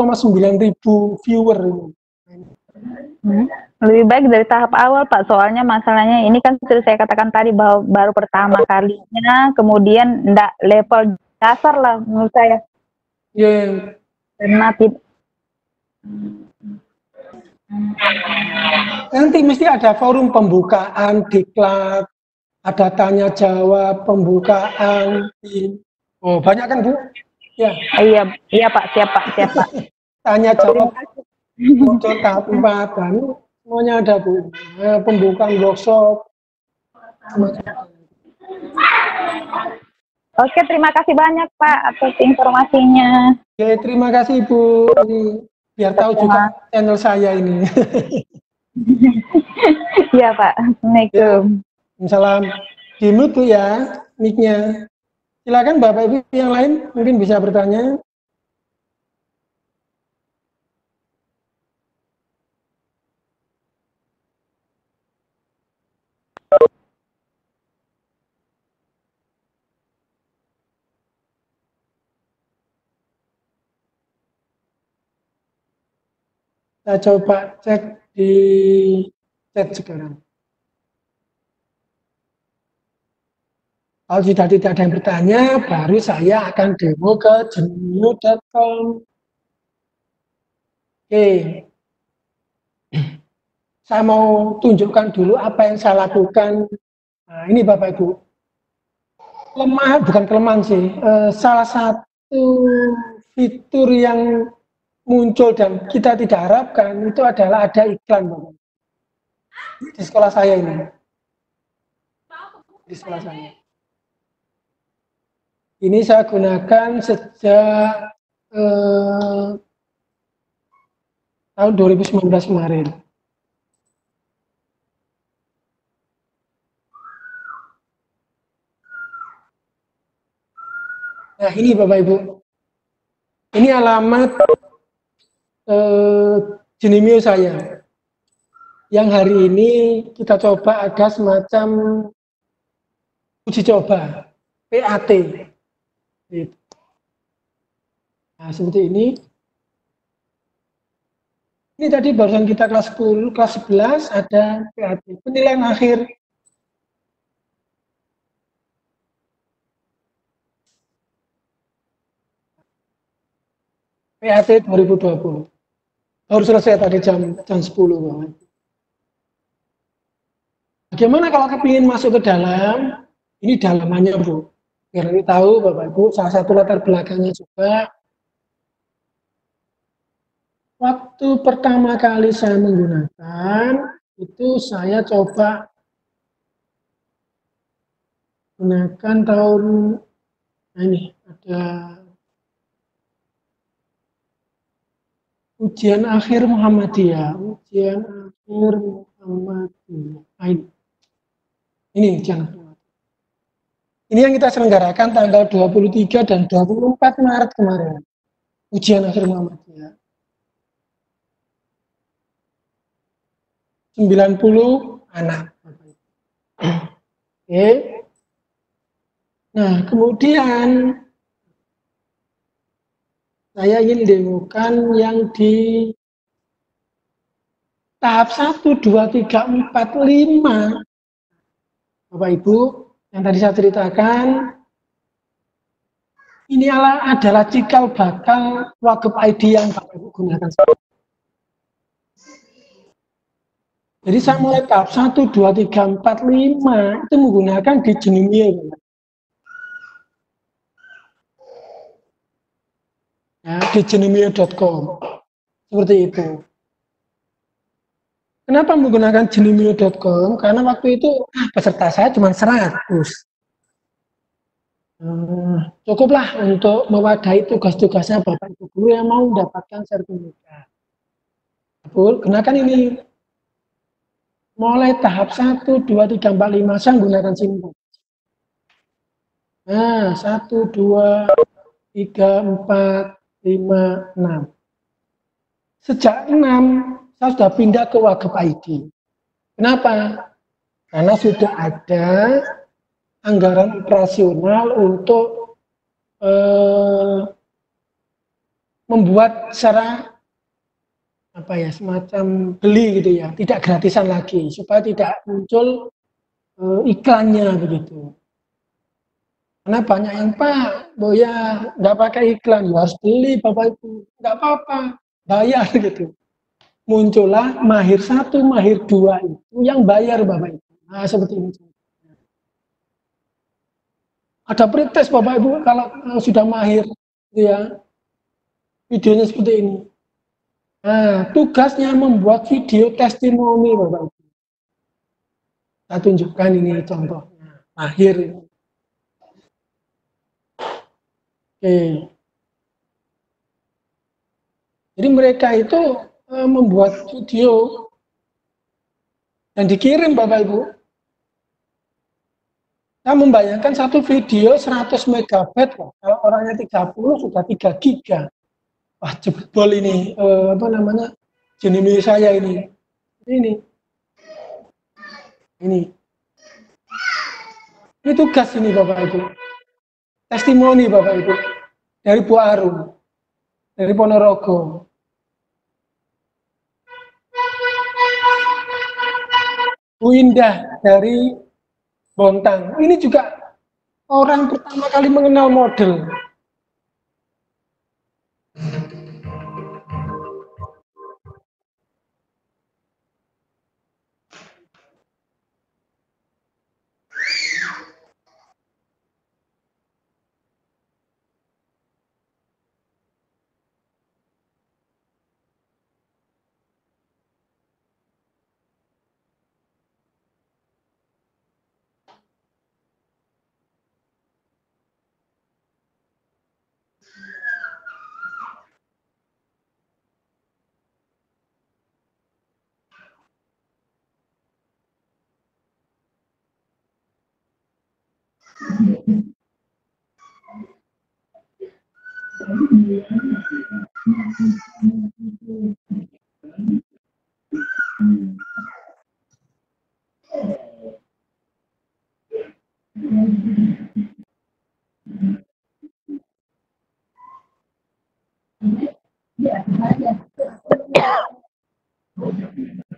ribu viewer ini. Lebih baik dari tahap awal Pak, soalnya masalahnya ini kan sudah saya katakan tadi bahwa baru pertama kalinya, kemudian enggak level dasar lah menurut saya. Yeah. Karena Nanti mesti ada forum pembukaan, diklat, ada tanya jawab, pembukaan. Oh, banyak kan Bu? Ya, Iya, iya Pak, siap Pak, siap Pak. tanya Terima jawab kasih. modul tahap 4 kan semuanya ada Bu. Pembukaan workshop, semacam. Oke, terima kasih banyak Pak atas informasinya. Oke, terima kasih Ibu. Ini biar tahu juga channel saya ini. Iya Pak, Assalamualaikum. Salam. Di mute tuh ya mic-nya. Silakan Bapak Ibu yang lain mungkin bisa bertanya. Saya coba cek di chat sekarang. Kalau sudah tidak ada yang bertanya, baru saya akan demo ke jenimu.com. Oke. Saya mau tunjukkan dulu apa yang saya lakukan. Nah, ini Bapak Ibu. Bukan kelemahan sih. Salah satu fitur yang muncul dan kita tidak harapkan itu adalah ada iklan Bapak. Di sekolah saya ini. Di sekolah saya. Ini saya gunakan sejak tahun 2019 kemarin. Nah ini Bapak Ibu. Ini alamat Genimeo saya. Yang hari ini kita coba ada semacam uji coba. PAT. Nah seperti ini. Ini tadi barusan kita kelas 10, kelas 11 ada PAT. Penilaian akhir. PAT 2020. Baru selesai tadi jam 10. Bagaimana kalau kepingin masuk ke dalam? Ini dalamannya Bu. Biar ini tahu Bapak Ibu, salah satu latar belakangnya juga. Waktu pertama kali saya menggunakan, itu saya coba gunakan tahun, nah ini ada ujian akhir Muhammadiyah. Ujian akhir Muhammadiyah. Nah, ini ujian akhir. Ini yang kita selenggarakan tanggal 23 dan 24 Maret kemarin. Ujian akhir Muhammadiyah. 90 anak. Oke. Nah, kemudian saya ingin demokan yang di tahap 1, 2, 3, 4, 5. Bapak Ibu, yang tadi saya ceritakan, ini adalah cikal bakal Wagub ID yang Bapak Ibu gunakan. Jadi saya mulai tahap 1, 2, 3, 4, 5 itu menggunakan di Genimeo. Ya, di genimeo.com. Seperti itu. Kenapa menggunakan genimeo.com? Karena waktu itu peserta saya cuma 100. Cukuplah untuk mewadahi tugas-tugasnya Bapak Ibu guru yang mau mendapatkan sertifikat. Gunakan ini. Mulai tahap 1, 2, 3, 4, 5 saya menggunakan simbol. Nah, 1, 2, 3, 4, 5, 6. Sejak 6 saya sudah pindah ke Wagub ID. Kenapa? Karena sudah ada anggaran operasional untuk membuat secara apa ya, semacam beli gitu ya, tidak gratisan lagi supaya tidak muncul iklannya begitu. Karena banyak yang Pak, Boya nggak pakai iklan, ya harus beli Bapak Ibu, nggak apa-apa, bayar gitu. muncullah mahir 1, mahir 2 itu yang bayar Bapak Ibu. Nah, seperti ini. Ada pretest Bapak Ibu kalau sudah mahir gitu ya. Videonya seperti ini. Nah, tugasnya membuat video testimoni Bapak Ibu. Saya tunjukkan ini contohnya. Mahir. Oke. Jadi mereka itu membuat video dan dikirim Bapak Ibu. Saya membayangkan satu video 100 MB, kalau orangnya 30 sudah 3 giga. Wah, jebol ini, jenis saya ini. Ini tugas ini Bapak Ibu. Testimoni Bapak Ibu. Dari Bu Arum. Dari Ponorogo. Bu Indah dari Bontang. Ini juga orang pertama kali mengenal model.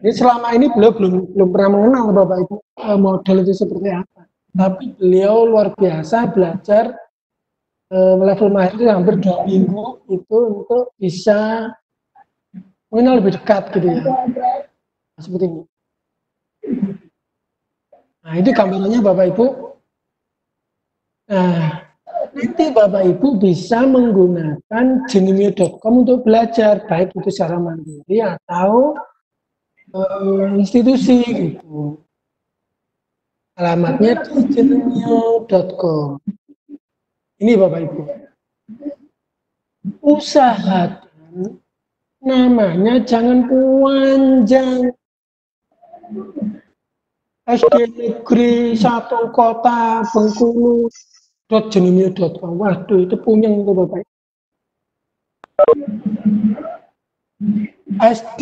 Jadi selama ini beliau belum pernah mengenal Bapak Ibu model itu seperti apa. Tapi beliau luar biasa belajar level mahir itu hampir 2 minggu itu untuk bisa mengenal lebih dekat gitu ya. Nah, seperti ini. Nah, itu gambarannya Bapak Ibu. Nah, nanti Bapak Ibu bisa menggunakan jenimio.com untuk belajar, baik itu secara mandiri atau institusi gitu. Alamatnya di jenimio.com. Ini Bapak Ibu. Usahakan namanya jangan panjang. SD Negeri 1 Kota Bengkulu .jenimio.com. Waduh, itu punyang itu Bapak Ibu. SD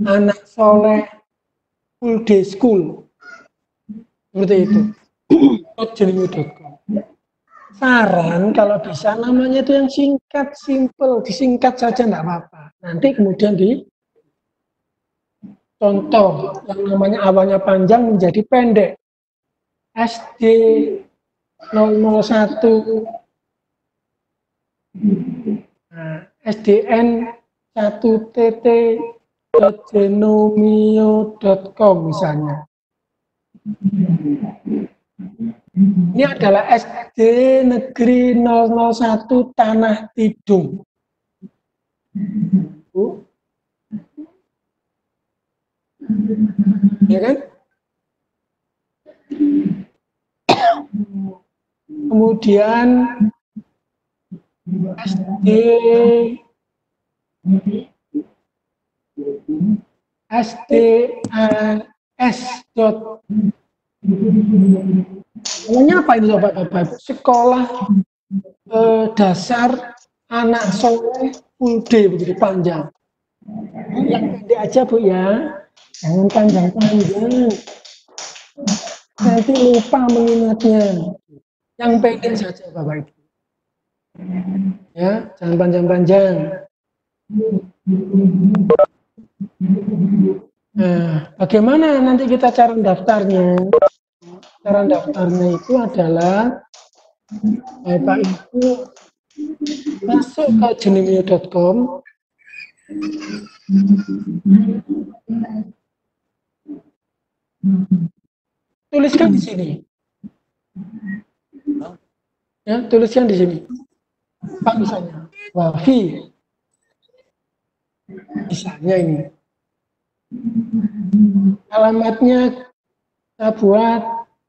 Anak Soleh Full Day School. Seperti itu. .jenimio.com. Saran kalau bisa namanya itu yang singkat, simple, disingkat saja enggak apa-apa. Nanti kemudian di contoh yang namanya awalnya panjang menjadi pendek. SD 001 nah, SDN 1tt.jenimio.com misalnya. Ini adalah SD Negeri 001 Tanah Tidung. Ya kan? Kemudian SD SDAS. Namanya apa ini Bapak-Bapak? Sekolah dasar anak soleh full day, begitu panjang. Yang pendek aja Bu ya, jangan panjang-panjang. Nanti lupa mengingatnya. Yang pendek saja Bapak Ibu. Ya, jangan panjang-panjang. Nah, bagaimana nanti kita cara daftarnya? Cara daftarnya itu adalah Bapak Ibu Masuk ke jenimio.com. Tuliskan di sini. Ya, tuliskan di sini. Pak misalnya, Wafi. Misalnya ini. Alamatnya saya buat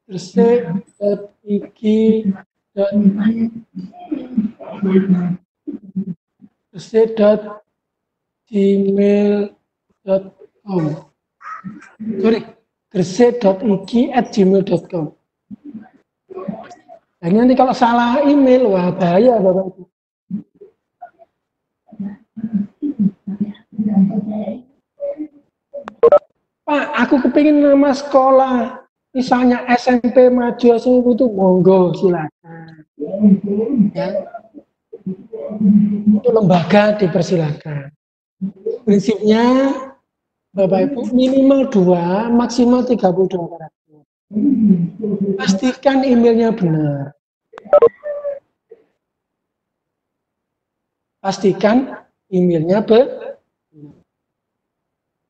gresik.ig.gmail.com. Sorry, gresik.ig@gmail.com. Nah, nanti kalau salah email, wah bahaya Bapak Ibu. Pak, aku kepingin nama sekolah, misalnya SMP Maju SMP itu monggo silakan. Ya. Untuk lembaga dipersilakan. Prinsipnya Bapak Ibu minimal 2, maksimal 32 karakter. Pastikan emailnya benar. Pastikan emailnya benar.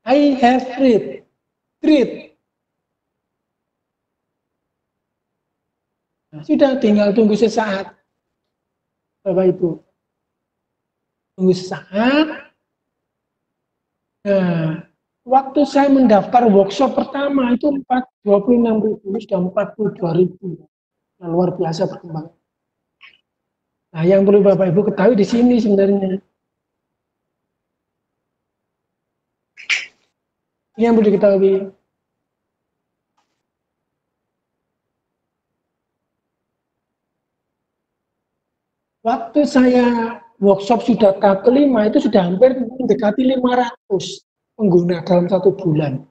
I have read. Nah, sudah tinggal tunggu sesaat. Bapak Ibu. Tunggu sesaat. Nah, waktu saya mendaftar workshop pertama itu 26.000, sudah 42.000. Nah, luar biasa perkembangan. Nah, yang perlu Bapak Ibu ketahui di sini sebenarnya. Ini yang perlu diketahui. Waktu saya workshop sudah tahap kelima itu sudah hampir mendekati 500 pengguna dalam 1 bulan.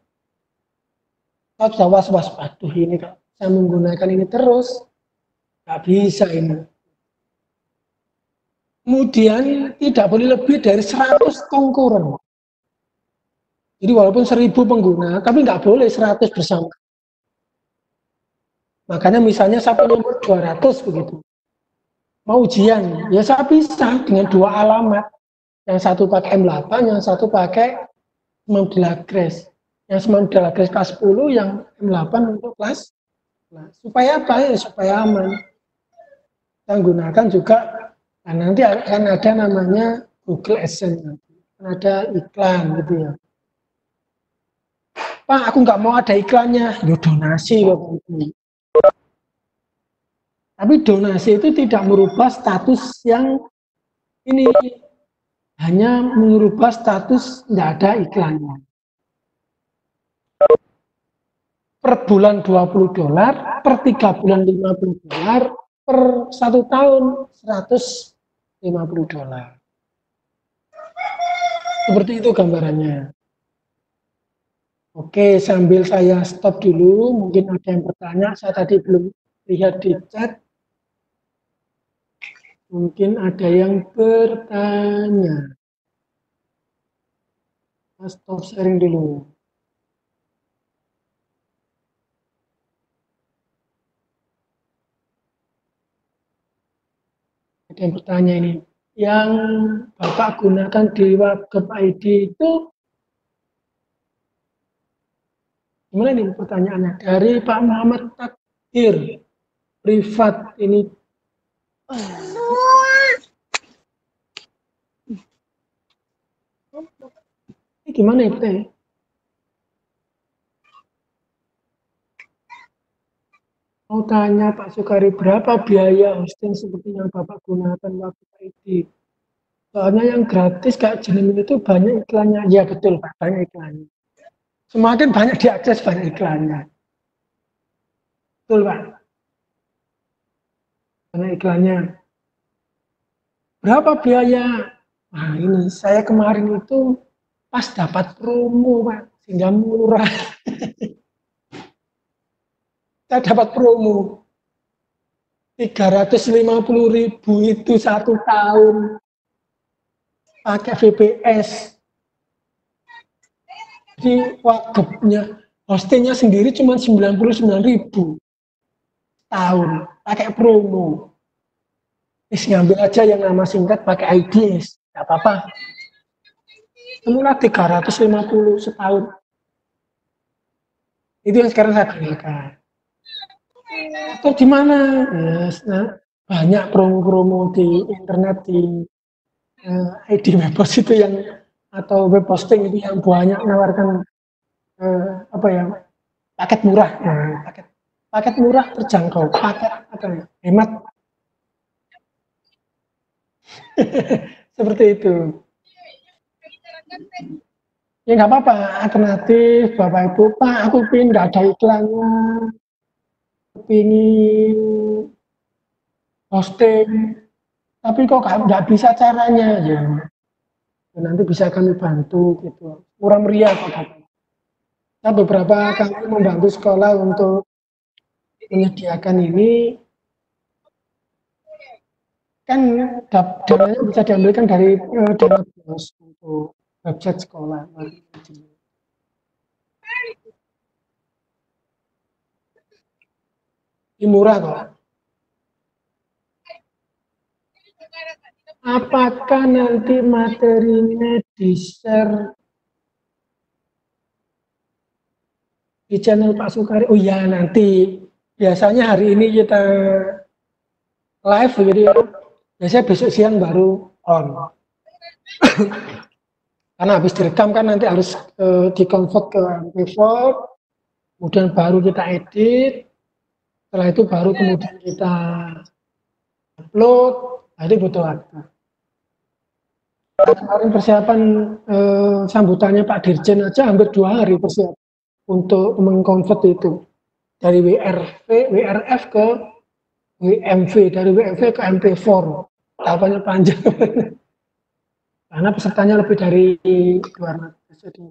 Saya sudah was-was, aduh ini kalau saya menggunakan ini terus, nggak bisa ini. Kemudian tidak boleh lebih dari 100 konkuren. Jadi walaupun 1.000 pengguna, tapi nggak boleh 100 bersama. Makanya misalnya sampai nomor 200 begitu. Mau ujian, ya saya pisah dengan 2 alamat. Yang satu pakai M8, yang satu pakai Semandala Grace. Yang Semandala Grace kelas 10, yang M8 untuk kelas. Nah, supaya apa ya? Supaya aman. Kita gunakan juga, nah nanti akan ada namanya Google AdSense. Akan ada iklan gitu ya. Pak, aku nggak mau ada iklannya. Ya donasi Bapak Ibu. Tapi donasi itu tidak merubah status yang ini, hanya merubah status nggak ada iklannya. Per bulan $20, per 3 bulan $50, per 1 tahun $150. Seperti itu gambarannya. Oke, sambil saya stop dulu, mungkin ada yang bertanya, saya tadi belum lihat di chat. Mungkin ada yang bertanya. Saya stop sharing dulu. Ada yang bertanya ini. Yang Bapak gunakan di Wagub ID itu gimana ini pertanyaannya? Dari Pak Muhammad Takdir, privat ini. Ini gimana ya Teh? Mau tanya Pak Sukari, berapa biaya hosting seperti yang Bapak gunakan Wagub ID? Soalnya yang gratis kayak Jenimio itu banyak iklannya. Ya betul Pak, banyak iklannya. Semakin banyak diakses banyak iklannya. Betul Pak. Banyak iklannya. Berapa biaya? Nah ini saya kemarin itu pas dapat promo Pak, sehingga murah. Saya dapat promo 350.000 itu 1 tahun pakai VPS. Di Wagubnya, hostingnya sendiri cuma 99.000 tahun pakai promo. ngambil aja yang nama singkat pakai ID, nggak apa-apa. Semula 350 setahun. Itu yang sekarang saya gunakan. Atau di mana? Yes, nah, banyak promo-promo di internet, di ID webpos itu yang atau web posting itu yang banyak menawarkan apa ya, paket murah. Nah, paket murah terjangkau, paket apa ya, hemat. Seperti itu. Ya nggak apa-apa, alternatif Bapak Ibu, Pak aku pin nggak ada iklannya, pingin posting, tapi kok nggak bisa caranya ya. Nanti bisa kami bantu gitu. Murah meriah kok Bapak. Nah, beberapa kali membantu sekolah untuk menyediakan ini, kan dananya bisa diambilkan dari dana BOS untuk website sekolah. Ini murah kok. Apakah nanti materinya di-share di channel Pak Sukari? Oh ya, nanti biasanya hari ini kita live gitu ya. Biasanya besok siang baru on. Karena habis direkam kan nanti harus di-convert ke MP4, kemudian baru kita edit, setelah itu baru kemudian kita upload, nah itu butuh waktu. Kemarin persiapan sambutannya Pak Dirjen aja hampir 2 hari persiapan untuk mengkonvert itu dari WRF ke WMV, dari WMV ke MP4. Tahapannya panjang. Karena pesertanya lebih dari 200. Jadi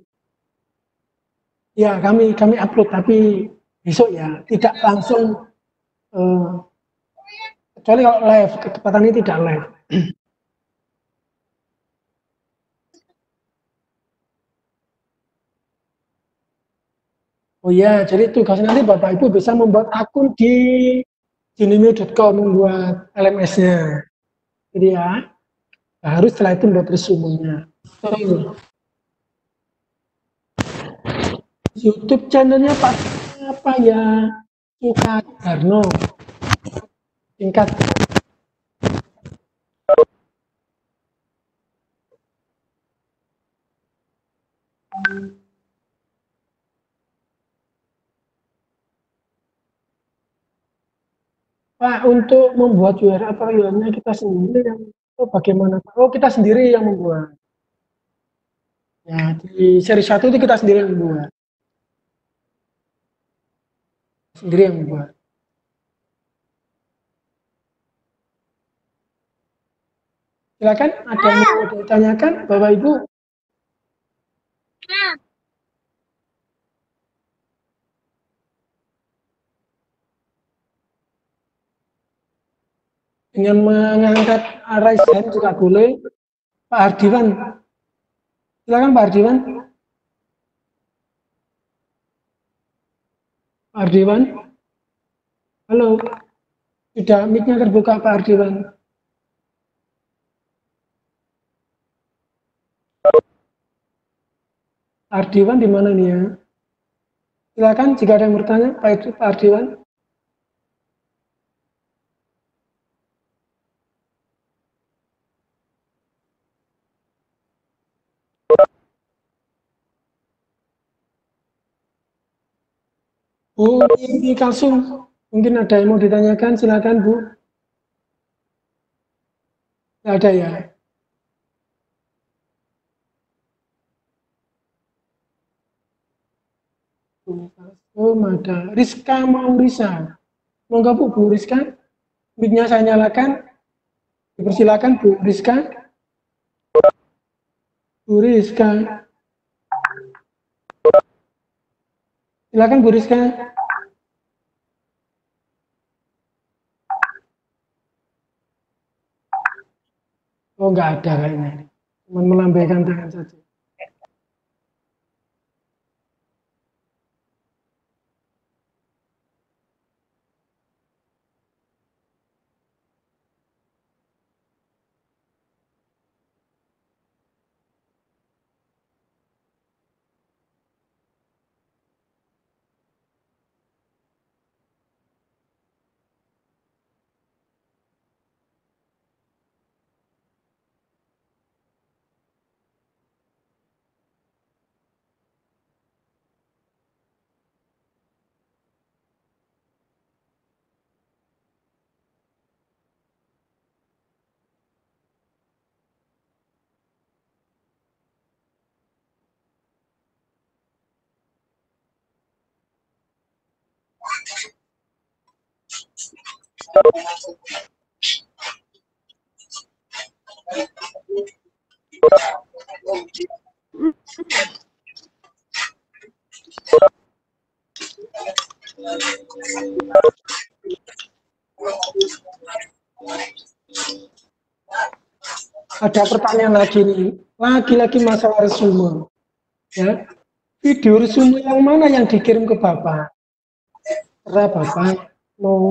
ya kami upload tapi besok ya, tidak langsung kecuali kalau live, ketepatan ini tidak live. Oh ya, jadi tugasnya nanti Bapak Ibu bisa membuat akun di jinimio.com, membuat LMS-nya. Jadi ya, harus setelah itu membuat resume-nya. So, YouTube channelnya Pak apa ya? Sukarno. Singkat. Pak, untuk membuat URL atau URL-nya kita sendiri yang bagaimana Pak? Oh, kita sendiri yang membuat. Ya, di seri 1 itu kita sendiri yang membuat. Sendiri yang membuat. Silakan, ada yang mau ditanyakan, Bapak Ibu? Dengan mengangkat raise hand juga boleh. Pak Hardiwan, silakan Pak Hardiwan. Pak Hardiwan, halo, sudah mic-nya terbuka Pak Hardiwan. Pak Hardiwan di mana nih ya? Silakan jika ada yang bertanya, Pak Hardiwan. Bu ini Kalsum, mungkin ada yang mau ditanyakan, silakan Bu. Tidak ada ya? Oh, ada. Rizka Maurisa. Monggo Bu, Bu Rizka. Mic-nya saya nyalakan. Dipersilakan Bu Rizka. Bu Rizka. Silakan Bu Rizka. Oh, nggak ada kayaknya. Cuma melambaikan tangan saja. Ada pertanyaan lagi nih, lagi-lagi masalah resume. Ya, video resume yang mana yang dikirim ke Bapak? Terserah Bapak, mau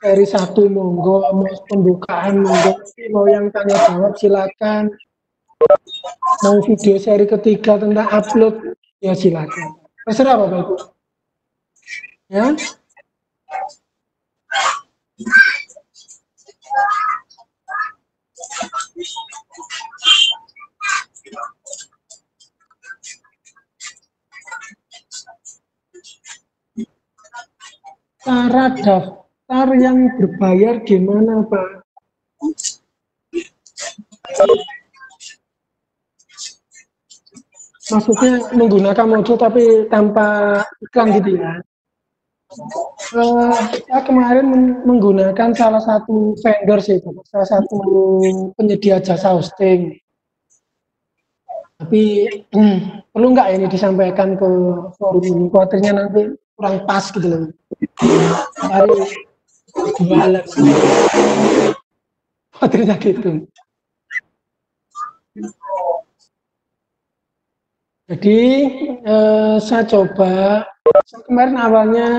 seri 1 monggo, mau pembukaan monggo, mau yang tanya jawab silakan, mau video seri ketiga tentang upload ya silakan. Terserah Bapak Ibu. Ya. Cara daftar yang berbayar gimana Pak? Maksudnya menggunakan modul tapi tanpa iklan gitu ya? Saya kemarin menggunakan salah satu vendor sih, salah satu penyedia jasa hosting. Tapi perlu nggak ini disampaikan ke forum ini? Khawatirnya nanti kurang pas gitu loh. Hari jualan. Khawatirnya gitu. Jadi saya coba, kemarin awalnya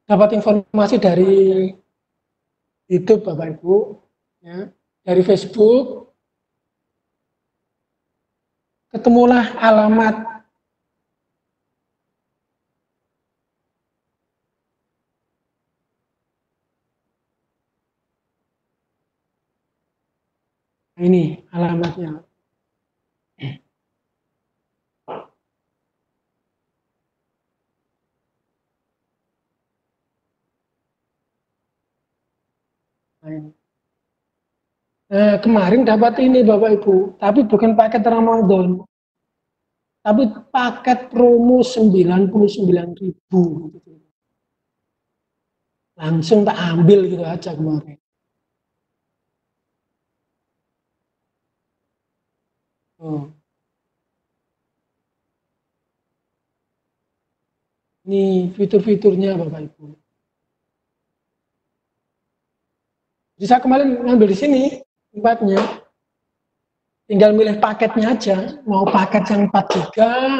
dapat informasi dari YouTube Bapak Ibu, ya, dari Facebook, ketemulah alamat ini alamatnya. Nah, kemarin dapat ini Bapak Ibu, tapi bukan paket Ramadan, tapi paket promo 99.000 gitu. Langsung tak ambil gitu aja kemarin. Ini fitur-fiturnya Bapak Ibu. Jadi saya kemarin ngambil di sini tempatnya. Tinggal milih paketnya aja, mau paket yang 4 GB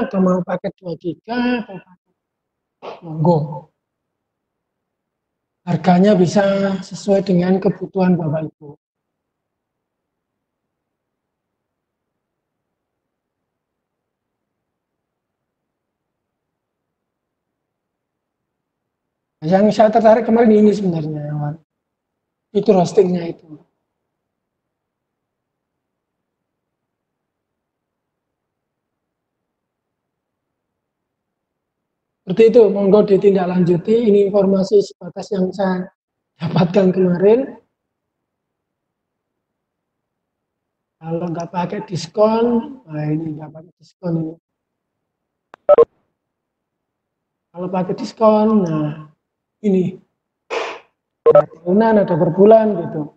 atau mau paket 2 GB atau paket monggo. Harganya bisa sesuai dengan kebutuhan Bapak Ibu. Yang saya tertarik kemarin ini sebenarnya, fitur hostingnya itu. Seperti itu, monggo ditindaklanjuti. Ini informasi sebatas yang saya dapatkan kemarin. Kalau nggak pakai diskon, nah ini nggak pakai diskon ini. Kalau pakai diskon, nah ini ada tahunan, ada per bulan gitu.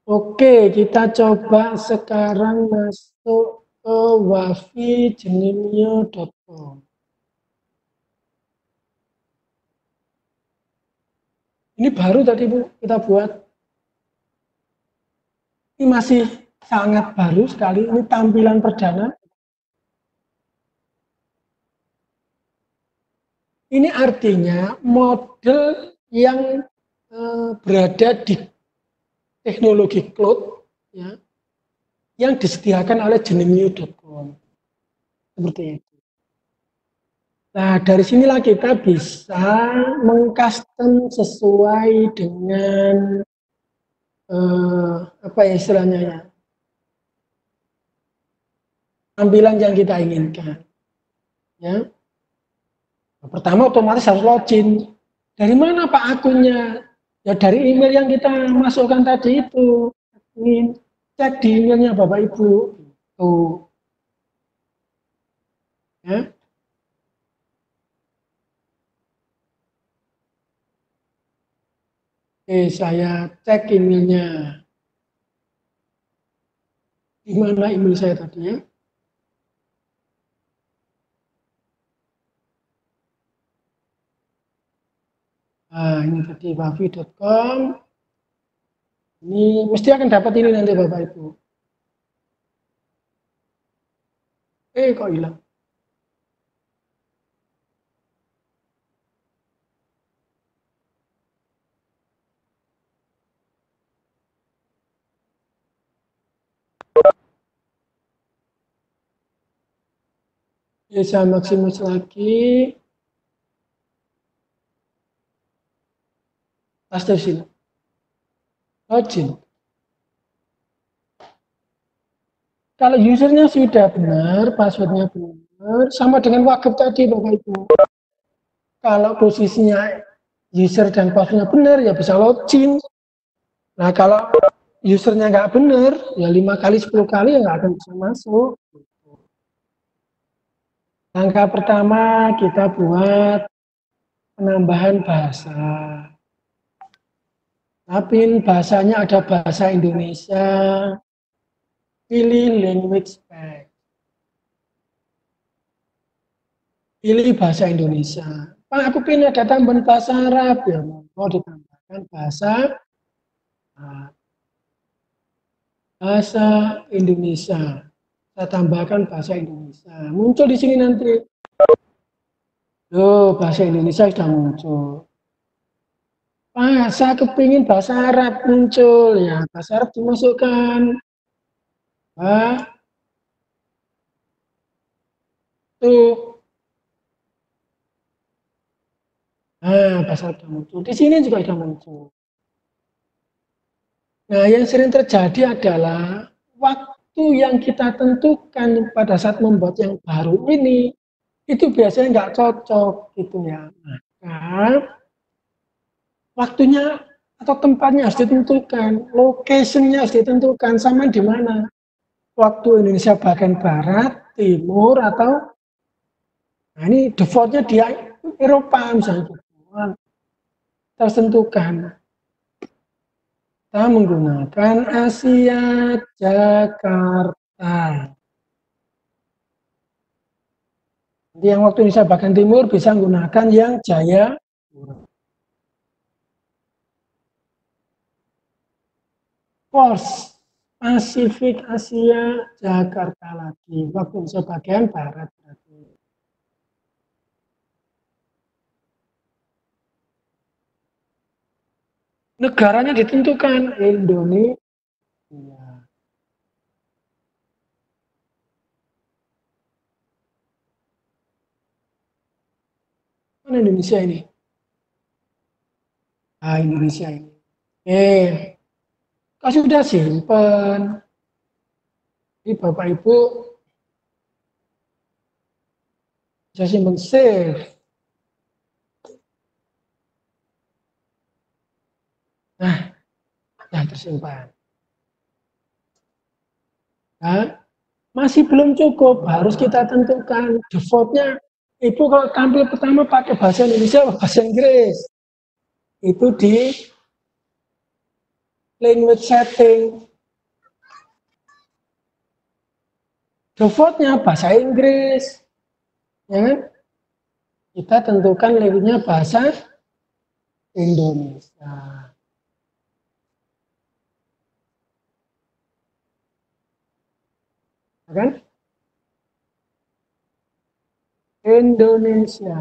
Oke, kita coba sekarang masuk ke wafijenimio.com. Ini baru tadi Bu kita buat. Ini masih sangat baru sekali. Ini tampilan perdana. Ini artinya model yang berada di teknologi cloud, ya, yang disediakan oleh jenimio.com. Seperti itu. Nah, dari sinilah kita bisa mengcustom sesuai dengan apa ya istilahnya ya, tampilan yang kita inginkan. Ya, pertama otomatis harus login. Dari mana Pak akunnya? Ya dari email yang kita masukkan tadi itu. Ingin cek di emailnya Bapak Ibu. Tuh. Ya. Saya cek emailnya. Di mana email saya tadi ya? Nah, ini tadi wafi.com. Ini mesti akan dapat ini nanti Bapak Ibu. Kok hilang? Saya maksimus lagi. Paste sini. Login. Kalau usernya sudah benar, passwordnya benar, sama dengan Wagub tadi Bapak Ibu. Kalau posisinya user dan passwordnya benar, ya bisa login. Nah, kalau usernya nggak benar, ya 5 kali, 10 kali ya nggak akan bisa masuk. Langkah pertama kita buat penambahan bahasa. Tapi bahasanya ada bahasa Indonesia, pilih language pack. Pilih bahasa Indonesia. Pak, aku pilih ada tambahan bahasa Arab, ya mau ditambahkan bahasa Indonesia. Saya tambahkan bahasa Indonesia. Muncul di sini nanti. Loh, bahasa Indonesia sudah muncul. Pak, saya kepingin bahasa Arab muncul, ya bahasa Arab dimasukkan. Pak, tuh. Nah, bahasa Arab sudah muncul. Di sini juga sudah muncul. Nah, yang sering terjadi adalah waktu yang kita tentukan pada saat membuat yang baru ini, itu biasanya nggak cocok gitu ya. Maka waktunya atau tempatnya harus ditentukan, location-nya harus ditentukan, sama di mana. Waktu Indonesia bagian Barat, Timur, atau nah ini defaultnya di Eropa misalnya. Terus tentukan. Kita menggunakan Asia Jakarta. Jadi yang waktu Indonesia bagian Timur bisa menggunakan yang Jayapura. Force Pasifik Asia Jakarta lagi. Waktu Indonesia bagian Barat berarti. Negaranya ditentukan Indonesia. Mana Indonesia ini? Ah, Indonesia ini. Kalau sudah simpen, ini Bapak Ibu bisa simpen save. Nah, sudah tersimpan. Nah, masih belum cukup, harus kita tentukan defaultnya. Ibu kalau tampil pertama pakai bahasa Indonesia atau bahasa Inggris, itu di language setting. Defaultnya bahasa Inggris, ya kan? Kita tentukan language-nya bahasa Indonesia. Ya kan? Indonesia,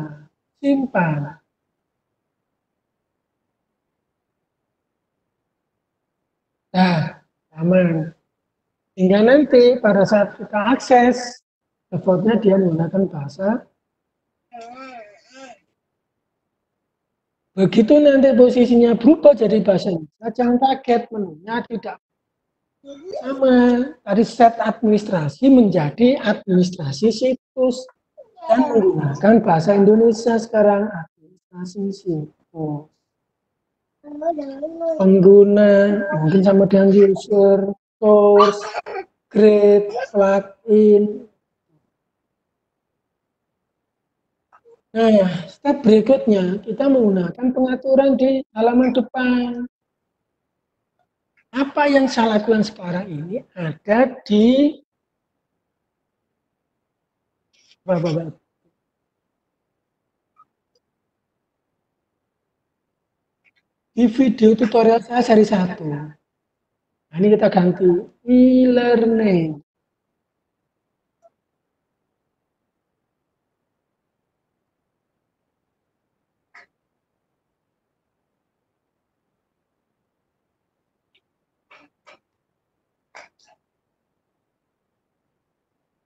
simpan. Nah, aman. Hingga nanti pada saat kita akses, defaultnya dia menggunakan bahasa. Begitu nanti posisinya berubah jadi bahasa Indonesia, jangan kaget, menunya tidak sama. Tadi set administrasi menjadi administrasi situs dan menggunakan bahasa Indonesia sekarang, administrasi situs. Pengguna mungkin sama dengan user, source, grade, plugin. Nah, step berikutnya kita menggunakan pengaturan di halaman depan. Apa yang saya lakukan sekarang ini ada di video tutorial saya seri 1. Nah, ini kita ganti e-learning.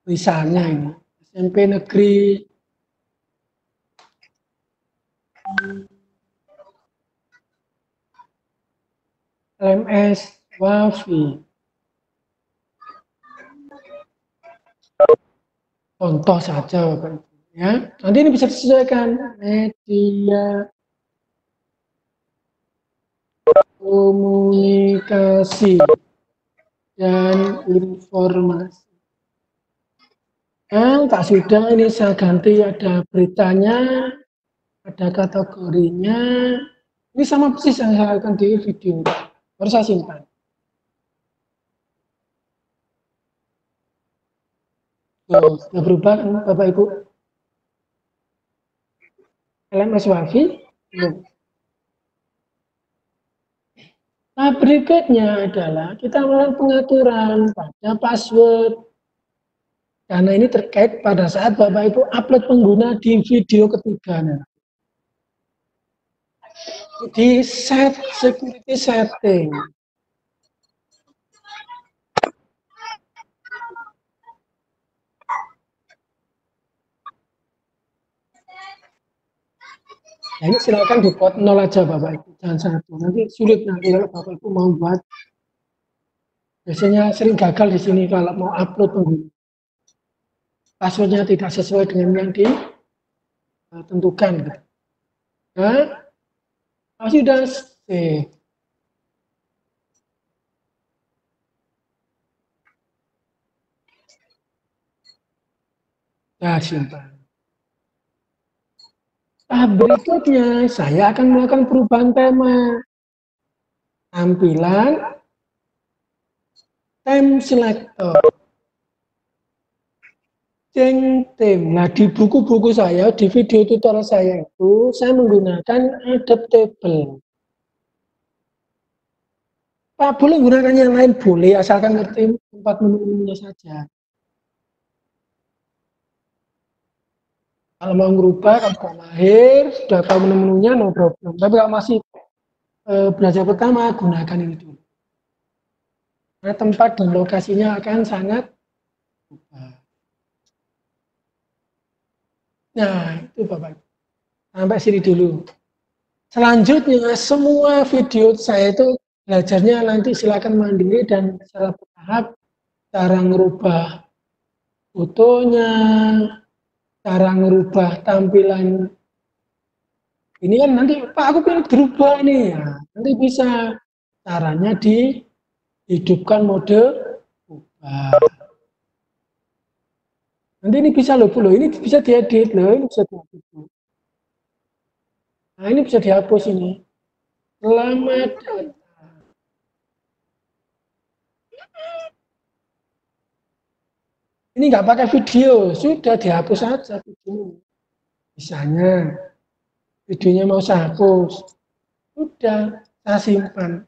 Misalnya ini SMP negeri LMS Wafi. Contoh saja Bapak Ibu ya. Nanti ini bisa disesuaikan media komunikasi dan informasi. Tak sudah ini saya ganti, ada beritanya, ada kategorinya. Ini sama persis yang saya lakukan di video. Baru saya simpan. Sudah berubah kan Bapak Ibu? LMS Wafi? Nah, berikutnya adalah kita melakukan pengaturan pada password. Karena ini terkait pada saat Bapak Ibu upload pengguna di video ketiganya. Di set security setting. Nah, ini silakan di buat 0 aja Bapak Ibu, jangan 1. Nanti sulit nanti kalau Bapak Ibu mau buat. Biasanya sering gagal di sini kalau mau upload pengguna. Passwordnya tidak sesuai dengan yang ditentukan. Nah, sudah save. Nah, simpan. Berikutnya saya akan melakukan perubahan tema. Tampilan time selector. Theme. Nah, di buku-buku saya, di video tutorial saya itu, saya menggunakan adaptable. Pak, boleh menggunakan yang lain? Boleh, asalkan ngerti tempat menu-menunya saja. Kalau mau merubah, kalau sudah mahir, sudah tahu menu-menunya, no problem. Tapi kalau masih belajar pertama, gunakan ini dulu. Karena tempat dan lokasinya akan sangat berubah. Nah, itu Bapak. Sampai sini dulu. Selanjutnya, semua video saya itu belajarnya nanti silakan mandiri dan secara bertahap, cara ngerubah fotonya, cara ngerubah tampilan. Ini kan nanti, Pak, aku pengen berubah nih. Nah, nanti bisa caranya dihidupkan mode ubah. Nanti ini bisa loh, ini bisa diedit loh, ini bisa diedit. Nah, ini bisa dihapus ini. Selamat datang. Ini nggak pakai video, sudah dihapus saja video. Misalnya, videonya mau saya hapus, sudah saya simpan.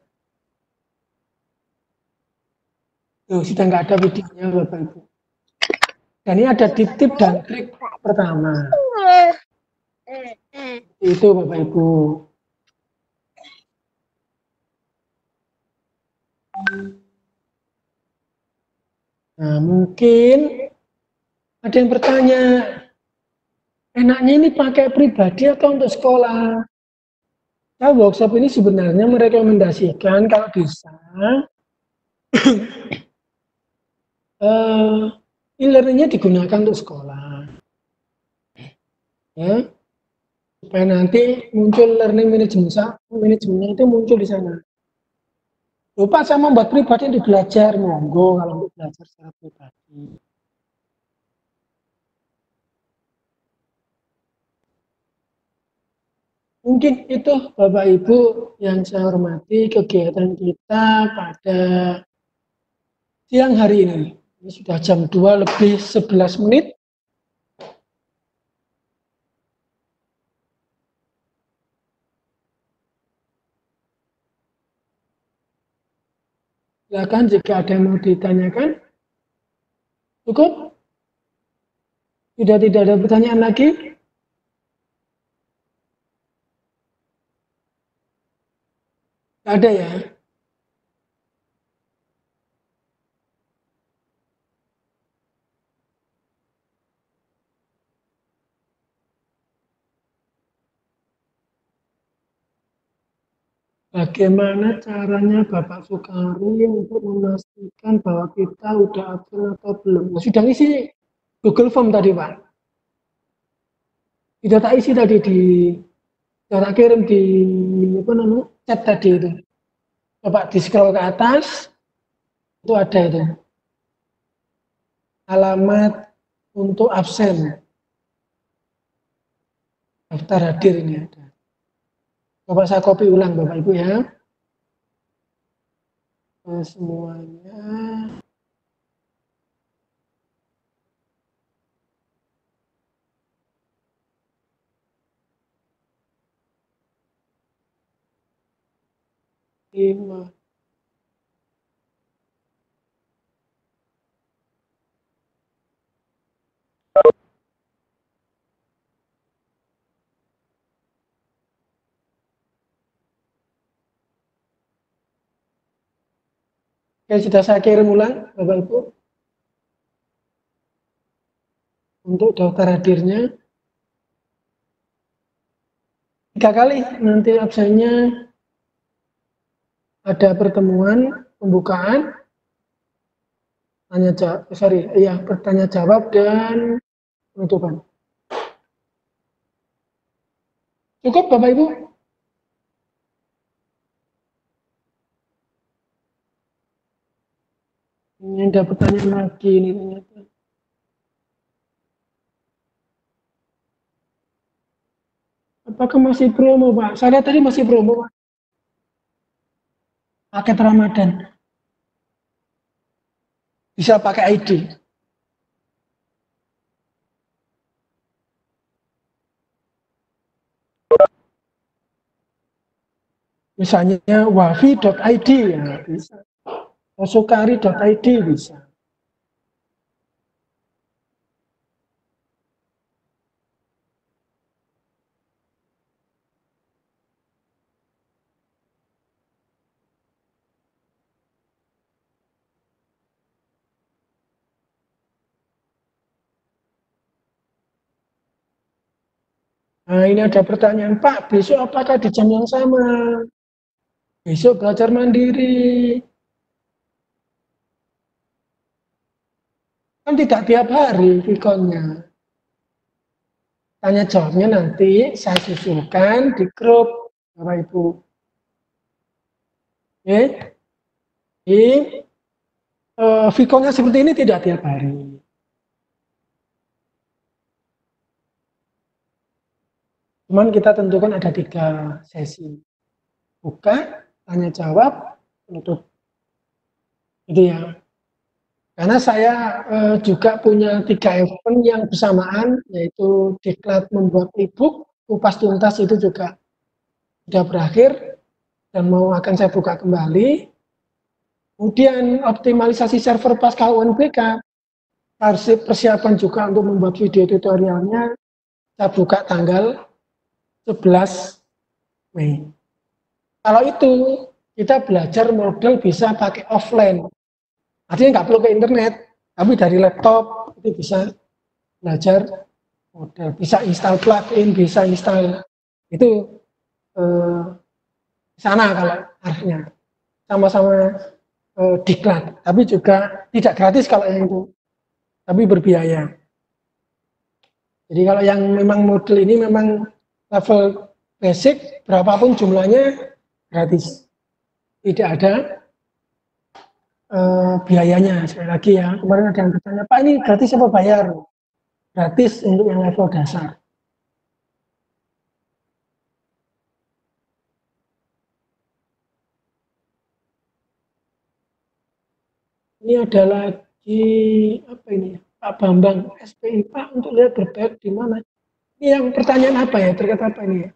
Tuh, sudah nggak ada videonya Bapak Ibu. Dan ini ada di tip dan trik pertama. Itu Bapak Ibu. Nah, mungkin ada yang bertanya, enaknya ini pakai pribadi atau untuk sekolah? Nah, workshop ini sebenarnya merekomendasikan kalau bisa e-learningnya digunakan untuk sekolah. Ya, supaya nanti muncul learning manajemennya itu muncul di sana. Lupa saya membuat pribadi untuk belajar, monggo kalau untuk belajar secara pribadi. Mungkin itu Bapak Ibu yang saya hormati kegiatan kita pada siang hari ini. Ini sudah jam 2 lebih 11 menit. Silakan jika ada yang mau ditanyakan. Cukup? Sudah tidak ada pertanyaan lagi? Tidak ada ya? Bagaimana caranya Bapak Sukari untuk memastikan bahwa kita udah absen atau belum? Nah, sudah isi Google Form tadi Pak. Sudah tak isi tadi sudah tak kirim di chat tadi itu. Coba di scroll ke atas, itu ada itu. Alamat untuk absen. Daftar hadir ini ada. Coba saya copy ulang Bapak Ibu ya. Semuanya. Lima. Oke, sudah saya kirim ulang Bapak Ibu. Untuk daftar hadirnya. 3 kali nanti absennya ada pertemuan, pembukaan, bertanya jawab dan penutupan. Cukup Bapak Ibu? Ini ada pertanyaan lagi ini ternyata. Apakah masih promo Pak? Saya lihat tadi masih promo Pak. Paket Ramadan. Bisa pakai ID. Misalnya wafi.id ya bisa. Sukari.id bisa. Nah ini ada pertanyaan, Pak, besok apakah di jam yang sama? Besok belajar mandiri. Kan tidak tiap hari Vikonnya. Tanya jawabnya nanti saya susulkan di grup Bapak Ibu. Oke. Jadi Vikonnya seperti ini tidak tiap hari. Cuman kita tentukan ada 3 sesi. Buka, tanya jawab, penutup. Gitu ya. Karena saya juga punya 3 event yang bersamaan, yaitu diklat membuat e-book, kupas tuntas itu juga sudah berakhir dan akan saya buka kembali. Kemudian optimalisasi server pasca UNBK, persiapan juga untuk membuat video tutorialnya, saya buka tanggal 11 Mei. Kalau itu kita belajar model bisa pakai offline. Artinya nggak perlu ke internet, tapi dari laptop itu bisa belajar model, bisa install plugin, bisa install itu sana kalau arahnya sama-sama diklat, tapi juga tidak gratis kalau yang itu, tapi berbiaya. Jadi kalau yang memang model ini memang level basic, berapapun jumlahnya gratis, tidak ada biayanya. Sekali lagi ya, kemarin ada yang bertanya, Pak ini gratis apa bayar? Gratis untuk yang level dasar. Ini ada lagi apa ini ya? Pak Bambang SPI Pak untuk lihat berbaik di mana? Ini yang pertanyaan apa ya? Terkait apa ini ya?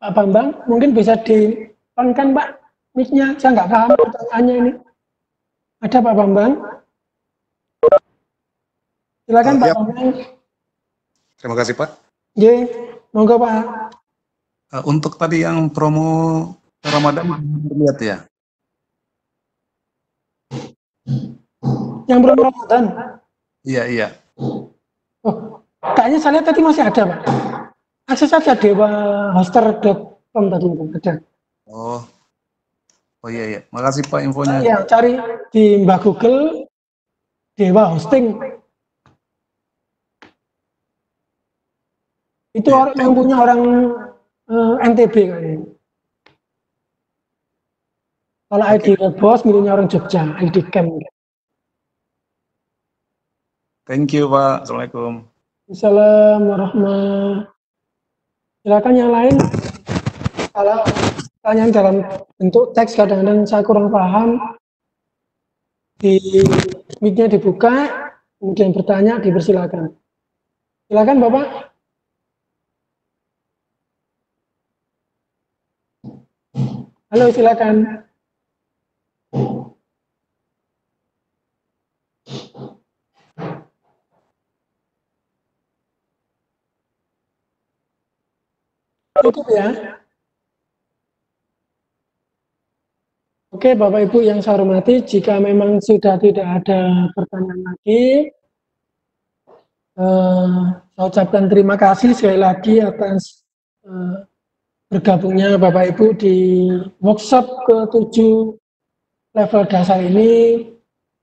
Pak Bambang mungkin bisa di on kan Pak mic-nya, saya nggak paham pertanyaannya ini. Ada Pak Bambang? Silakan Pak Ya, Bambang. terima kasih Pak. Ye, monggo Pak. Untuk tadi yang promo Ramadan lihat ya. Yang belum Ramadan. Iya. Oh, kayaknya saya lihat tadi masih ada Pak. Akses saja dewahoster.com tadi itu ada. Oh iya. Makasih Pak infonya. Ya, cari di Mbah Google Dewa Hosting. Itu orang yang punya orang NTB kayaknya. Kalau ID Bos miliknya orang Jogja, ID Camp. Thank you Pak. Assalamualaikum. Assalamualaikum warahmatullahi. Silakan yang lain. Kalau pertanyaan dalam bentuk teks kadang-kadang saya kurang paham, di mic-nya dibuka, kemudian bertanya, dipersilakan. Silakan Bapak. Halo, silakan. Cukup ya. Oke, Bapak Ibu yang saya hormati, jika memang sudah tidak ada pertanyaan lagi, saya ucapkan terima kasih sekali lagi atas bergabungnya Bapak Ibu di workshop ke-7 level dasar ini.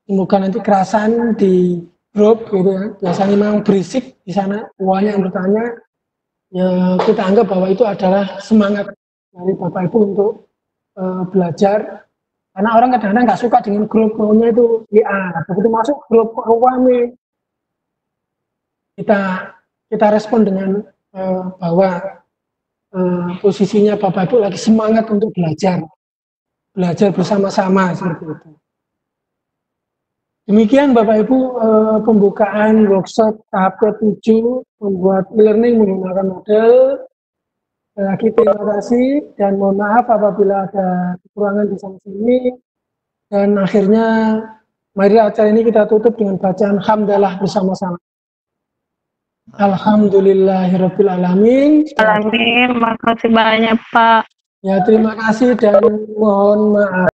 Semoga nanti kerasan di grup gitu ya. Biasanya memang berisik di sana, banyak yang bertanya. Ya, kita anggap bahwa itu adalah semangat dari Bapak Ibu untuk belajar. Karena orang kadang-kadang nggak suka dengan grup-grupnya itu WA. Begitu masuk grup rame, kita respon dengan bahwa posisinya Bapak Ibu lagi semangat untuk belajar bersama-sama seperti itu. Demikian Bapak Ibu pembukaan workshop tahap ke-7 membuat e-learning menggunakan model. Sekali lagi terima kasih dan mohon maaf apabila ada kekurangan di sana sini. Dan akhirnya mari acara ini kita tutup dengan bacaan hamdalah bersama-sama. Alhamdulillahirabbil alamin. Amin, makasih banyak Pak. Ya, terima kasih dan mohon maaf.